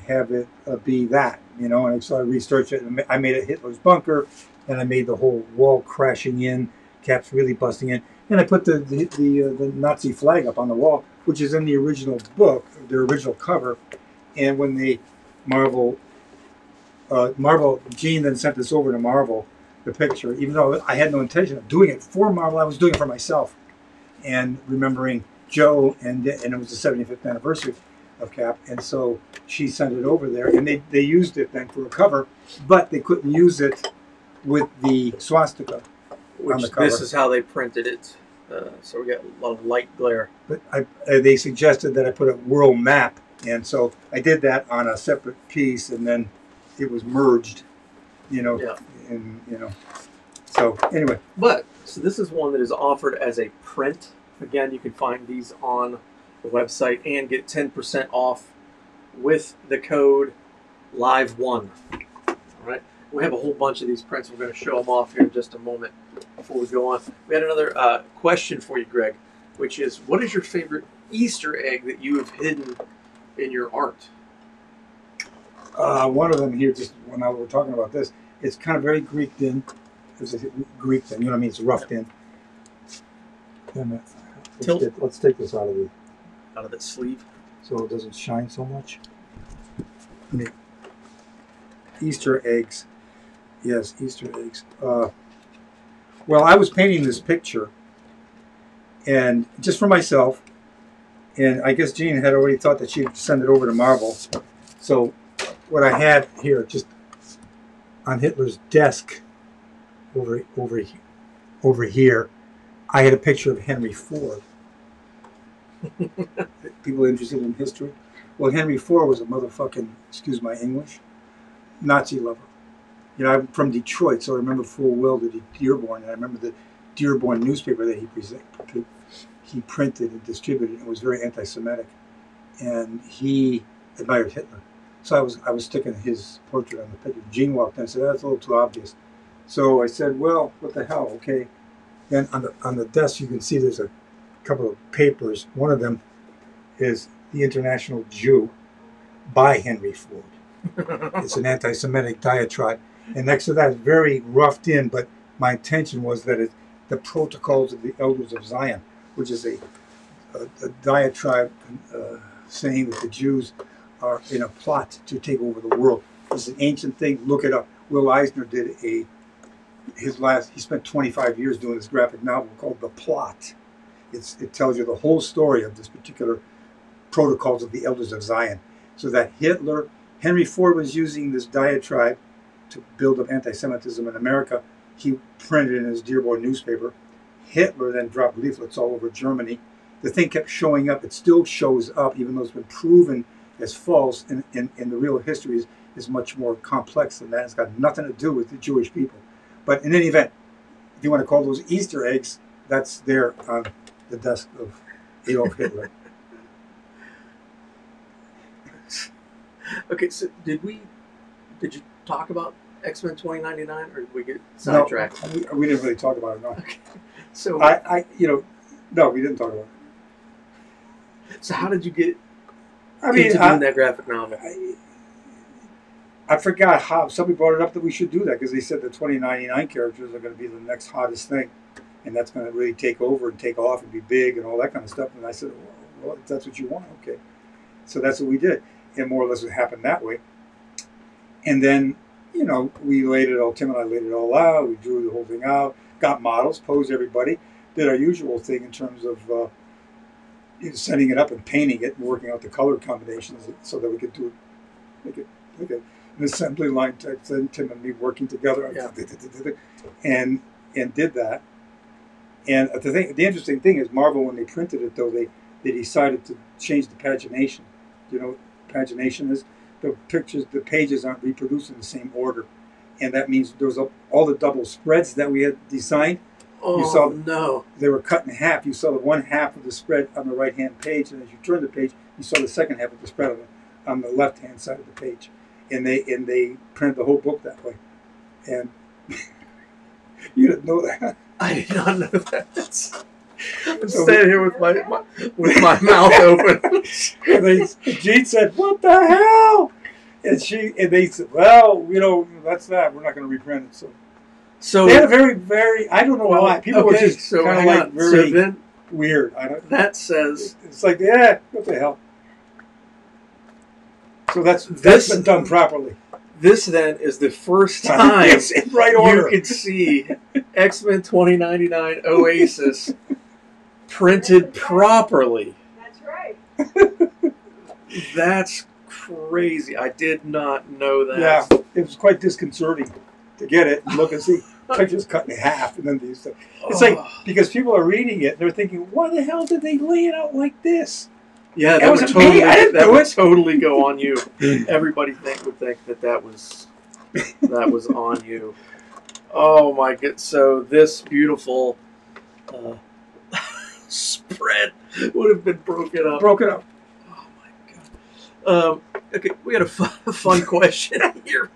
have it be that, and so I researched it, and I made it Hitler's bunker, and I made the whole wall crashing in, Cap's really busting in, and I put the Nazi flag up on the wall, which is in the original book, their original cover. And when Marvel, Gene then sent this over to Marvel, the picture, even though I had no intention of doing it for Marvel, I was doing it for myself, and remembering Joe, and it was the 75th anniversary of Cap, and so she sent it over there, and they used it then for a cover, but they couldn't use it with the swastika on the cover. This is how they printed it, so we got a lot of light glare. But they suggested that I put a world map, and so I did that on a separate piece, and then it was merged, Yeah. And so anyway. So this is one that is offered as a print. Again, you can find these on the website and get 10% off with the code LIVE1. All right. We have a whole bunch of these prints. We're going to show them off here in just a moment before we go on. We had another question for you, Greg, which is, what is your favorite Easter egg that you have hidden in your art? One of them here, just when I was talking about this, it's kind of very Greeked in. It's Greeked in, It's roughed in. Let's take this out of the sleeve, so it doesn't shine so much. Easter eggs. Yes, Easter eggs. Well, I was painting this picture, and just for myself, and I guess Jean had already thought that she'd send it over to Marvel. So what I had here, just on Hitler's desk, over here, I had a picture of Henry Ford. People interested in history? Well, Henry Ford was a motherfucking, excuse my English, Nazi lover. I'm from Detroit, so I remember full well the Dearborn, and I remember the Dearborn newspaper that he printed and distributed. It was very anti-Semitic, and he admired Hitler. So I was sticking his portrait on the picture. Gene walked in and said, "That's a little too obvious." So I said, "Well, what the hell? Okay." Then on the desk, you can see there's a couple of papers. One of them is The International Jew by Henry Ford. It's an anti-Semitic diatribe. And next to that is very roughed in, but my intention was that it's the Protocols of the Elders of Zion, which is a diatribe saying that the Jews are in a plot to take over the world. It's an ancient thing. Look it up. Will Eisner did he spent 25 years doing this graphic novel called The Plot. It tells you the whole story of this particular protocols of the elders of Zion. So that Henry Ford was using this diatribe to build up anti-Semitism in America. He printed in his Dearborn newspaper. Hitler then dropped leaflets all over Germany. The thing kept showing up. It still shows up, even though it's been proven as false. And the real history is much more complex than that. It's got nothing to do with the Jewish people. But in any event, if you want to call those Easter eggs, that's there on the desk of Adolf Hitler. Okay, so did you talk about X-Men 2099, or did we get sidetracked? No, we didn't really talk about it. No. Okay. So no, we didn't talk about it. So how did you get into doing that graphic novel? I forgot how. Somebody brought it up that we should do that because they said the 2099 characters are going to be the next hottest thing, and that's going to really take over and take off and be big and all that kind of stuff. And I said, well, if that's what you want, okay. So that's what we did. And more or less it happened that way. And then, we laid it all, Tim and I laid it all out. We drew the whole thing out, got models, posed everybody, did our usual thing in terms of setting it up and painting it and working out the color combinations so that we could do it, make it an assembly line type thing, Tim and me working together. Yeah. And did that. And the interesting thing is Marvel, when they printed it, though, they decided to change the pagination. Pagination is the pages aren't reproduced in the same order, and that means there's all the double spreads that we had designed. No! They were cut in half. You saw the one half of the spread on the right-hand page, and as you turned the page, you saw the second half of the spread on the left-hand side of the page, and they printed the whole book that way. And you didn't know that. I did not know that. I'm standing here with my mouth open. And Gene said, "What the hell?" And they said, "Well, that's that. We're not going to reprint it." So they had a very, very. I don't know why people were just kind of like very weird. That says it's like, yeah, what the hell? So that's been done properly. This then is the first time yes, in right order. You can see X-Men 2099 Oasis printed properly. That's right. That's crazy. I did not know that. Yeah, it was quite disconcerting to get it and look and see pictures cut in half and then these stuff. It's like, because people are reading it, they're thinking, why the hell did they lay it out like this? Yeah, that would totally go on you. Everybody would think that was on you. Oh my god! So this beautiful spread would have been broken up. Oh my god. Okay, we had a fun question here.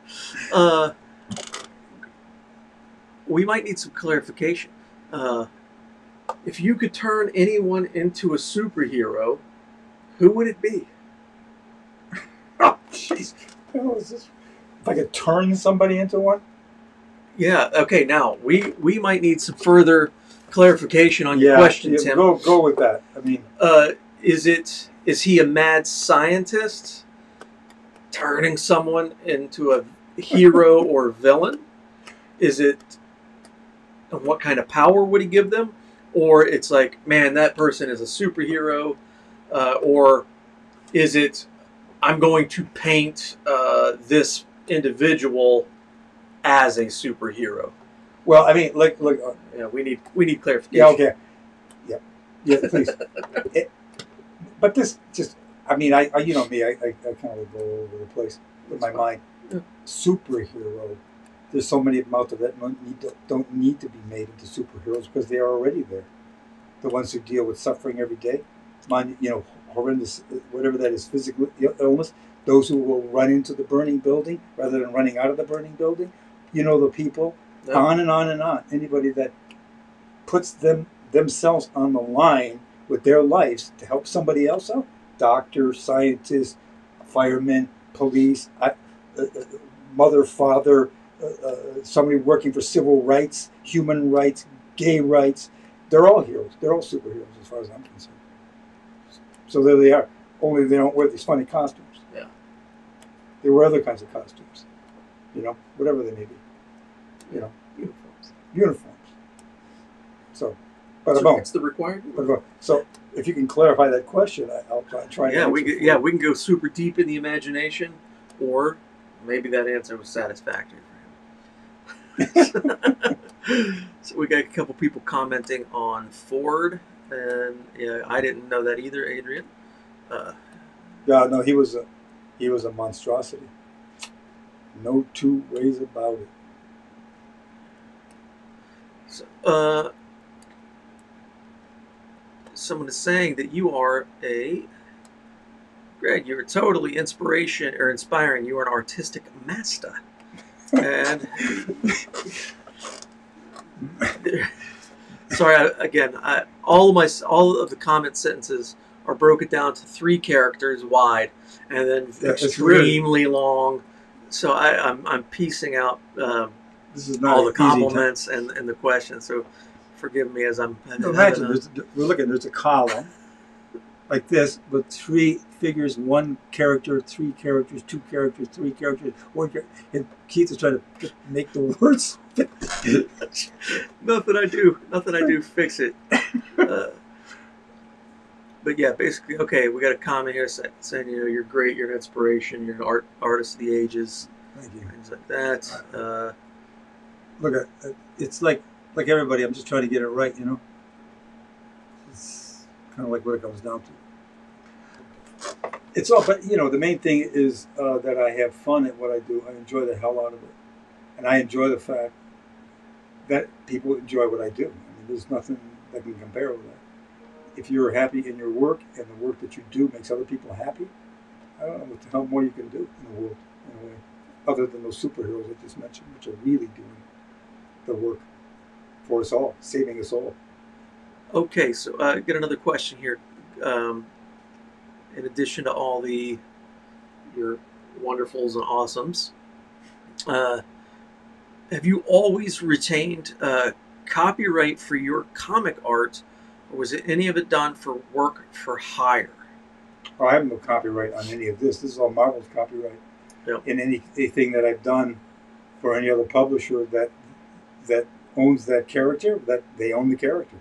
We might need some clarification. If you could turn anyone into a superhero, who would it be? Oh, jeez. If I could turn somebody into one? Yeah, okay, now, we might need some further clarification on your question, Tim. Go with that. I mean... Is he a mad scientist turning someone into a hero or villain? Is it... what kind of power would he give them? Or it's like, man, that person is a superhero... or is it, I'm going to paint this individual as a superhero? Well, I mean, look. Yeah, we need clarification. Yeah, okay. Yeah, please. But this just, I mean, I you know me, I kind of go over the place with my mind. Yeah. Superhero. There's so many out there that don't need to be made into superheroes because they are already there. The ones who deal with suffering every day. Horrendous, whatever that is, physical illness, those who will run into the burning building rather than running out of the burning building, the people, on and on and on. Anybody that puts themselves on the line with their lives to help somebody else out, doctors, scientists, firemen, police, mother, father, somebody working for civil rights, human rights, gay rights, they're all heroes. They're all superheroes as far as I'm concerned. So there they are. Only they don't wear these funny costumes. Yeah. They wear other kinds of costumes. Whatever they may be. Uniforms. So, it's the required. So if you can clarify that question, I'll try. Yeah, we can go super deep in the imagination, or maybe that answer was satisfactory for him. So we got a couple people commenting on Ford, and yeah, I didn't know that either, Adrian. Yeah, no, he was a monstrosity. No two ways about it. So, someone is saying that you are Greg, you're totally inspiring. You are an artistic master. And sorry, again, all of the comment sentences are broken down to 3 characters wide, and then extremely long. So I'm piecing out this is not all the compliments and the questions. So forgive me as I'm. Imagine there's a column like this with 3 figures, 1 character, 3 characters, 2 characters, 3 characters, 1 character. And Keith is trying to make the words fit. Nothing I do fix it. But yeah, basically, okay, we got a comment here saying, you're great, you're an inspiration, you're an artist of the ages. Thank you. Things like that. Look, it's like everybody, I'm just trying to get it right, It's kind of like what it comes down to. It's all, but the main thing is that I have fun at what I do. I enjoy the hell out of it. And I enjoy the fact that people enjoy what I do. I mean, there's nothing that can compare with that. If you're happy in your work and the work that you do makes other people happy, I don't know what the hell more you can do in the world, in a way, other than those superheroes I just mentioned, which are really doing the work for us all, saving us all. Okay, so I get another question here. In addition to all your wonderfuls and awesomes, have you always retained copyright for your comic art, or was it any of it done for work for hire? Oh, I have no copyright on any of this. This is all Marvel's copyright. Yep. In anything that I've done for any other publisher that owns that character, that they own the character.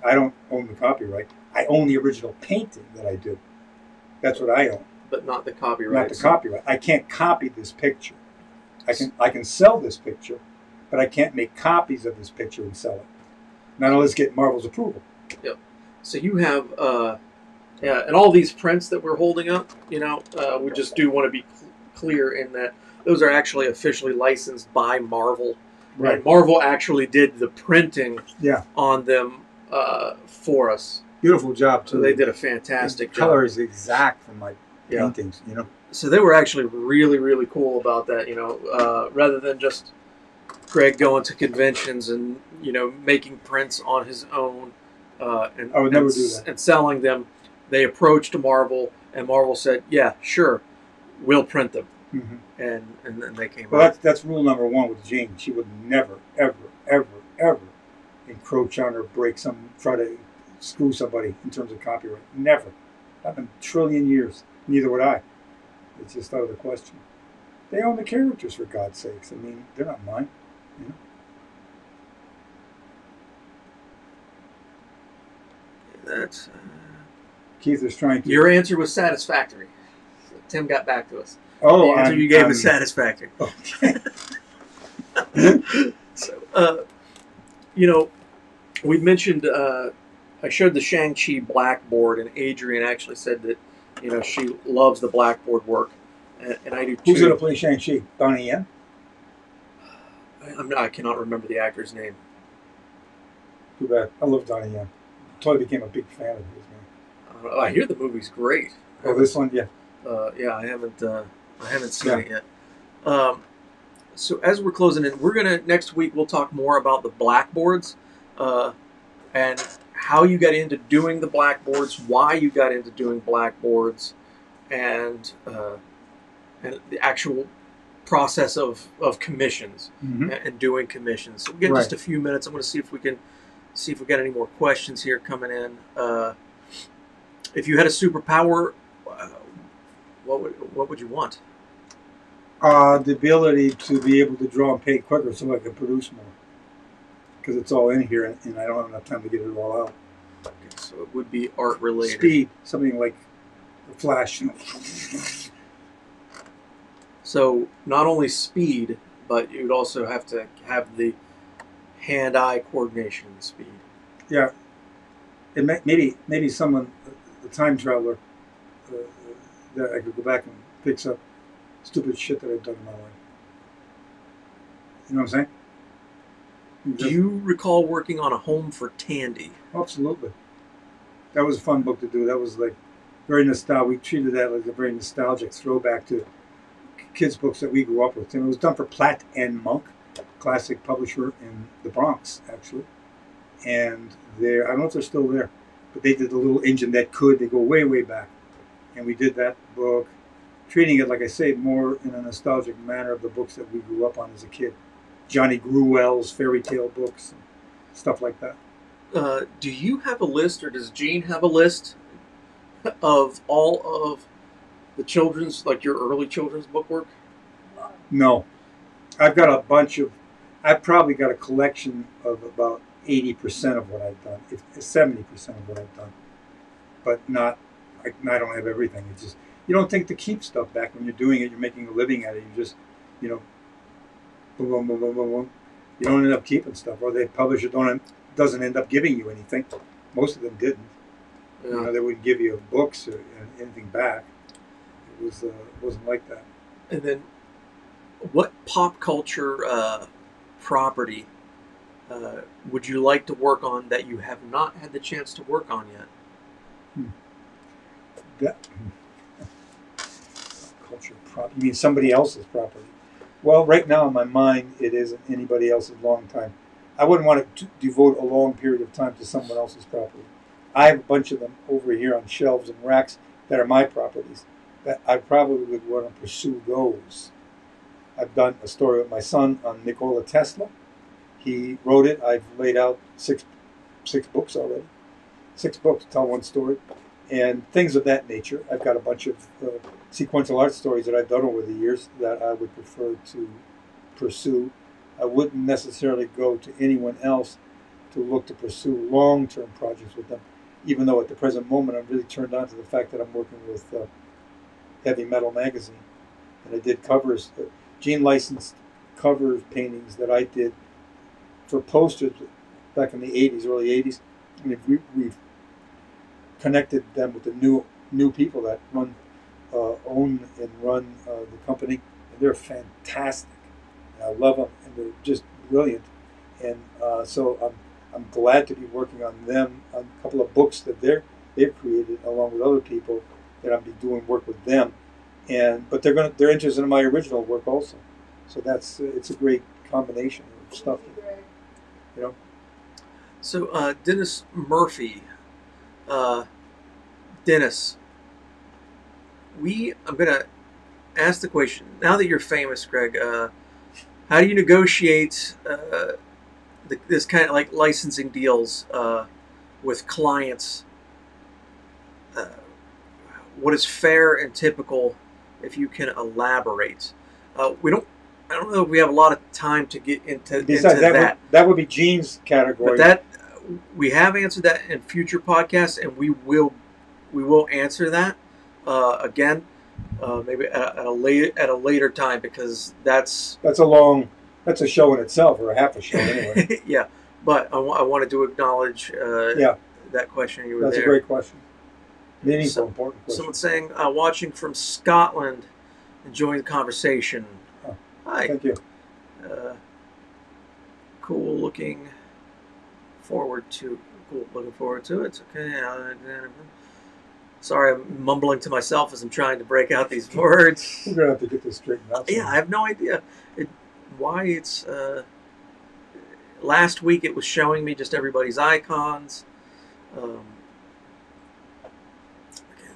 I don't own the copyright. I own the original painting that I do. That's what I own. But not the copyright. Not the copyright. I can't copy this picture. I can sell this picture, but I can't make copies of this picture and sell it. Not unless get Marvel's approval. Yep. So you have, and all these prints that we're holding up, we just do want to be clear in that those are actually officially licensed by Marvel. Right. And Marvel actually did the printing on them for us. Beautiful job, too. So they did a fantastic job. The color is exact from my paintings, So they were actually really, really cool about that, rather than just Greg going to conventions and, making prints on his own and I would never do that. And selling them. They approached Marvel, and Marvel said, yeah, sure, we'll print them. Mm-hmm. And then they came out. That's rule number 1 with Jane. She would never, ever, ever, ever encroach on or try to screw somebody in terms of copyright. Never. Not in a trillion years. Neither would I. It's just out of the question. They own the characters, for God's sakes. I mean, they're not mine. That's Keith is trying to. Your answer was satisfactory. So Tim got back to us. Oh, the answer you gave was satisfactory. Okay. So, we mentioned. I showed the Shang-Chi blackboard, and Adrian actually said that she loves the blackboard work, and I do too. Who's going to play Shang-Chi? Donnie Yen? I cannot remember the actor's name. Too bad. I love Donnie Yen. Totally became a big fan of his, man. I hear the movie's great. Oh, this one, yeah. I haven't seen it yet. So as we're closing in, next week we'll talk more about the blackboards, and how you got into doing the blackboards, why you got into doing blackboards, and the actual process of commissions and doing commissions. So we get just a few minutes. I'm going to see if we got any more questions here coming in. If you had a superpower, what would you want? The ability to be able to draw and paint quicker so I can produce more. Because it's all in here and I don't have enough time to get it all out. Okay, books would be art related? Speed, something like the Flash. So not only speed, but you would also have to have the hand-eye coordination and speed. Yeah, maybe someone, a time traveler, that I could go back and fix up stupid shit that I've done in my life. You know what I'm saying? Do you recall working on a home for Tandy? Absolutely. That was a fun book to do. That was like very nostalgic. We treated that like a very nostalgic throwback to kids' books that we grew up with. And it was done for Platt and Monk, classic publisher in the Bronx, actually. And I don't know if they're still there, but they did the little engine that could. They go way, way back. And we did that book, treating it, like I say, more in a nostalgic manner of the books that we grew up on as a kid. Johnny Gruelle's fairy tale books, and stuff like that. Do you have a list, or does Gene have a list of all of the children's, like your early children's book work? No. I've got a bunch of, I've probably got a collection of about 80% of what I've done, 70% of what I've done. But not, I don't have everything. It's just, you don't think to keep stuff back when you're doing it, you're making a living at it. You just, you know, boom, boom, boom, boom, boom, boom. You don't end up keeping stuff, or the publisher doesn't end up giving you anything. Most of them didn't. Yeah. You know, they wouldn't give you books or anything back. It wasn't like that. And then, what pop culture property would you like to work on that you have not had the chance to work on yet? Culture property. You mean somebody else's property? Well, right now in my mind, it isn't anybody else's long time. I wouldn't want to devote a long period of time to someone else's property. I have a bunch of them over here on shelves and racks that are my properties. That I probably would want to pursue those. I've done a story with my son on Nikola Tesla. He wrote it. I've laid out six books already. 6 books tell one story, and things of that nature. I've got a bunch of sequential art stories that I've done over the years that I would prefer to pursue. I wouldn't necessarily go to anyone else to look to pursue long-term projects with them, even though at the present moment I'm really turned on to the fact that I'm working with Heavy Metal Magazine, and I did covers. Gene licensed cover paintings that I did for posters back in the 80s, early 80s. I mean, we've connected them with the new people that own and run the company, and they're fantastic. And I love them, and they're just brilliant. And so I'm glad to be working on them on a couple of books that they've created along with other people that I'll be doing work with them. But they're interested in my original work also. So it's a great combination of stuff. You know. So Dennis Murphy, Dennis, I'm gonna ask the question. Now that you're famous, Greg, how do you negotiate this kind of like licensing deals with clients? What is fair and typical? If you can elaborate, I don't know if we have a lot of time to get into that. That would be Gene's category. But we have answered that in future podcasts, and we will answer that again, maybe at a later time, because that's a show in itself, or a half a show anyway. Yeah, but I wanted to acknowledge that question you were there. That's a great question. Meaningful, important question. Someone saying, watching from Scotland, enjoying the conversation. Oh, hi. Thank you. Looking forward to it. It's okay. Sorry, I'm mumbling to myself as I'm trying to break out these words. We're gonna have to get this straightened out. Yeah, I have no idea why it's. Last week it was showing me just everybody's icons.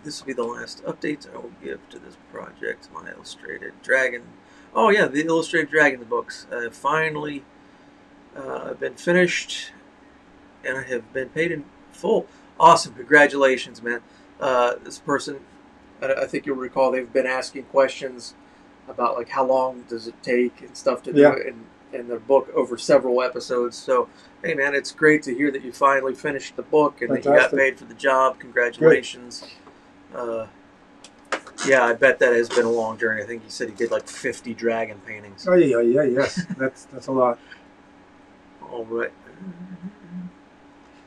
This will be the last updates I will give to this project. My Illustrated Dragon. Oh yeah, the Illustrated Dragon books finally been finished, and I have been paid in full. Awesome! Congratulations, man. This person, I think you'll recall, they've been asking questions about like how long does it take and stuff to do it, and in the book over several episodes. So, hey, man, it's great to hear that you finally finished the book and that you got paid for the job. Congratulations. Yeah, I bet that has been a long journey. I think he said he did like 50 dragon paintings. Oh yeah, yes. That's a lot. All right.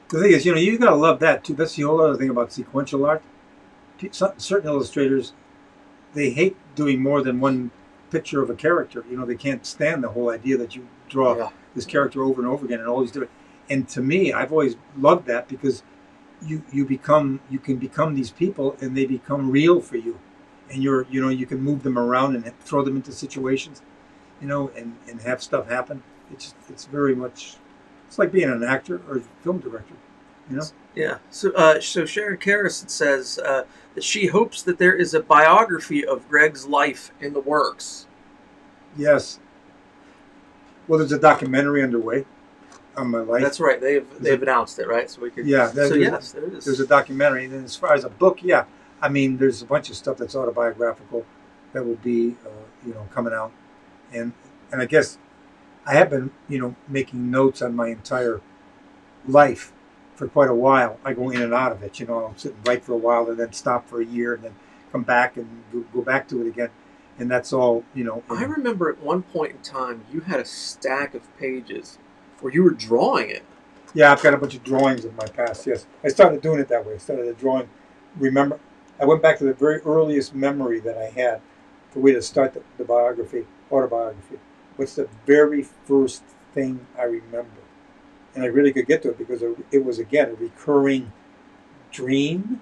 The thing is, you gotta love that too. That's the whole other thing about sequential art. Certain illustrators, they hate doing more than one picture of a character. They can't stand the whole idea that you draw this character over and over again and always do it. And to me, I've always loved that because you can become these people and they become real for you, and you can move them around and throw them into situations, and have stuff happen. It's very much, it's like being an actor or a film director, Yeah. So Sharon Karras says that she hopes that there is a biography of Greg's life in the works. Yes. Well, there's a documentary underway on my life. That's right. They've announced it, right? So we could. Yeah. So yes, there is. There's a documentary, and as far as a book, yeah. I mean, there's a bunch of stuff that's autobiographical that will be, coming out, and I guess I have been, making notes on my entire life for quite a while. I go in and out of it. I'll sit and write for a while, and then stop for a year, and then come back and go back to it again, and that's all. I remember at one point in time you had a stack of pages where you were drawing it. Yeah, I've got a bunch of drawings of my past. Yes, I started doing it that way. I started drawing. Remember, I went back to the very earliest memory that I had, the way to start the autobiography. What's the very first thing I remember? And I really could get to it because it was, again, a recurring dream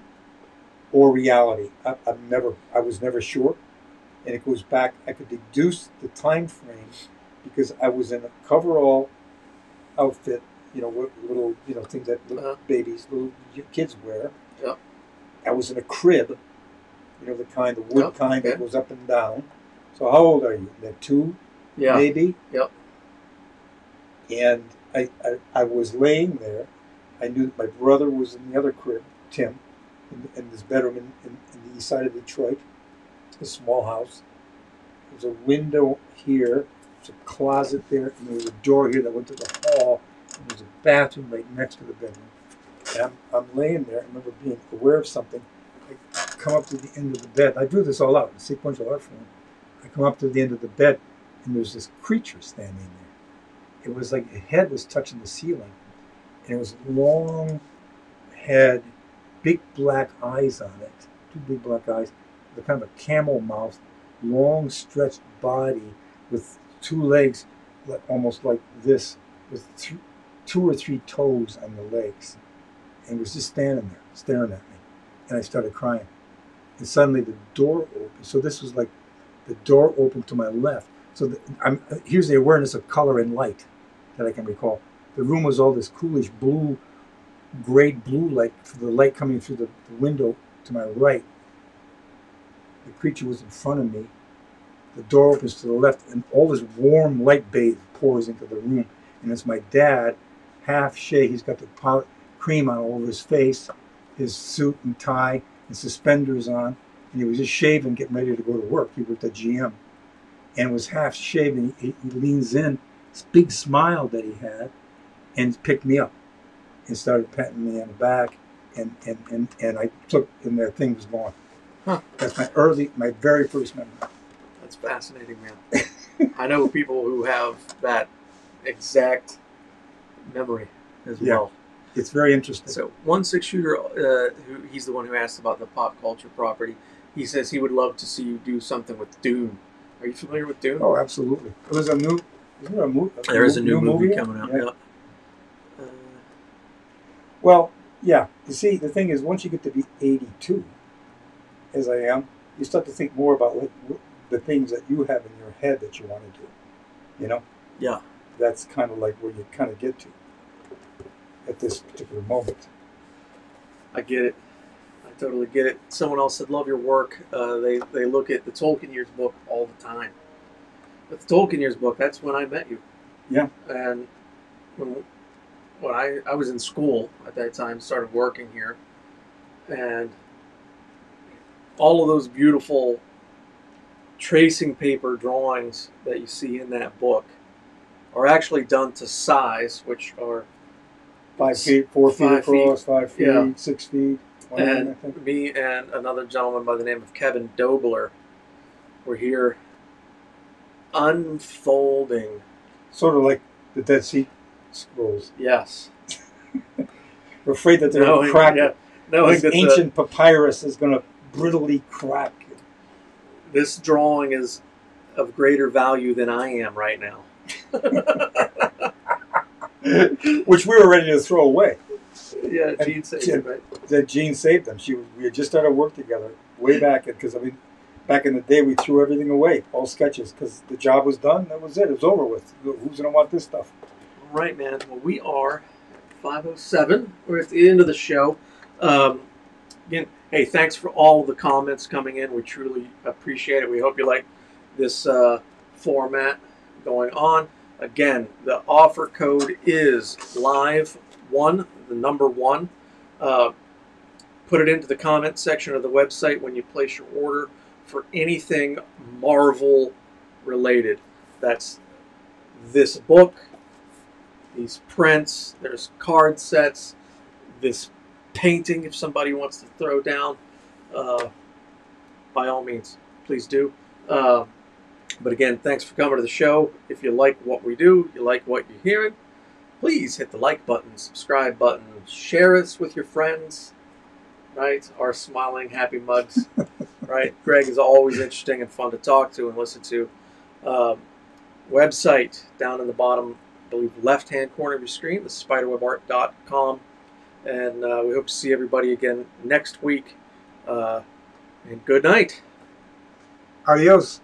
or reality. I was never sure. And it goes back, I could deduce the time frame because I was in a coverall outfit, with little, things that little babies, little kids wear. Yep. I was in a crib, the wood kind that goes up and down. So how old are you? That 2? Yeah. Maybe? Yep. And I was laying there. I knew that my brother was in the other crib, Tim, in this bedroom in the east side of Detroit, a small house. There was a window here, there's a closet there, and there was a door here that went to the hall, and there was a bathroom right next to the bedroom. And I'm laying there. I remember being aware of something. I come up to the end of the bed. I drew this all out in sequential art form. I come up to the end of the bed, and there's this creature standing there. It was like the head was touching the ceiling, and it was long head, big black eyes on it, 2 big black eyes, with kind of a camel mouth, long stretched body with 2 legs, almost like this, with 2 or 3 toes on the legs, and was just standing there, staring at me, and I started crying. And suddenly the door opened. So this was like the door opened to my left. So here's the awareness of color and light that I can recall. The room was all this coolish blue, grade blue light, the light coming through the window to my right. The creature was in front of me. The door opens to the left, and all this warm light pours into the room. And it's my dad, half shaved. He's got the cream on all over his face, his suit and tie, and suspenders on. And he was just shaving, getting ready to go to work. He worked at GM. And was half shaved, and he leans in, this big smile that he had, and picked me up and started patting me on the back. And I took, and the thing was gone. Huh. That's my very first memory. That's fascinating, man. I know people who have that exact memory as well. It's very interesting. So 16shooter, he's the one who asked about the pop culture property. He says he would love to see you do something with Dune. Are you familiar with Dune? Oh, absolutely. There's a new. Isn't there a movie? There is a new movie coming out. Yeah. Well, yeah. You see, the thing is, once you get to be 82, as I am, you start to think more about the things that you have in your head that you want to do. Yeah. That's kind of like where you kind of get to at this particular moment. I get it. I totally get it. Someone else said, love your work. They look at the Tolkien Years book all the time. But the Tolkien Years book, that's when I met you. Yeah. And when I was in school at that time, started working here, and all of those beautiful tracing paper drawings that you see in that book, are actually done to size, which are 5 feet, 4 feet 5 feet. across, 5 feet, Yeah. 6 feet. I And think. me and another gentleman by the name of Kevin Dobler were here unfolding. Sort of like the Dead Sea Scrolls. Yes. We're afraid that they're going to crack. Yeah, knowing this that ancient papyrus is going to brittly crack. this drawing is of greater value than I am right now. Which we were ready to throw away. Yeah, Gene saved it, right? That Jean saved them. We had just started work together way back, because back in the day we threw everything away, all sketches, because the job was done. That was it. It was over with. Who's going to want this stuff? All right, man. Well, we are at 5:07. We're at the end of the show. Again, hey, thanks for all the comments coming in. We truly appreciate it. We hope you like this format going on. Again, the offer code is live1, the number 1. Put it into the comment section of the website when you place your order for anything Marvel related. That's this book, these prints, there's card sets, this painting if somebody wants to throw down. By all means, please do. But again, thanks for coming to the show. If you like what we do, you like what you're hearing, please hit the like button, subscribe button, share us with your friends, right? Our smiling, happy mugs, right? Greg is always interesting and fun to talk to and listen to. Website down in the bottom, I believe, left-hand corner of your screen, the spiderwebart.com. And we hope to see everybody again next week. And good night. Adios.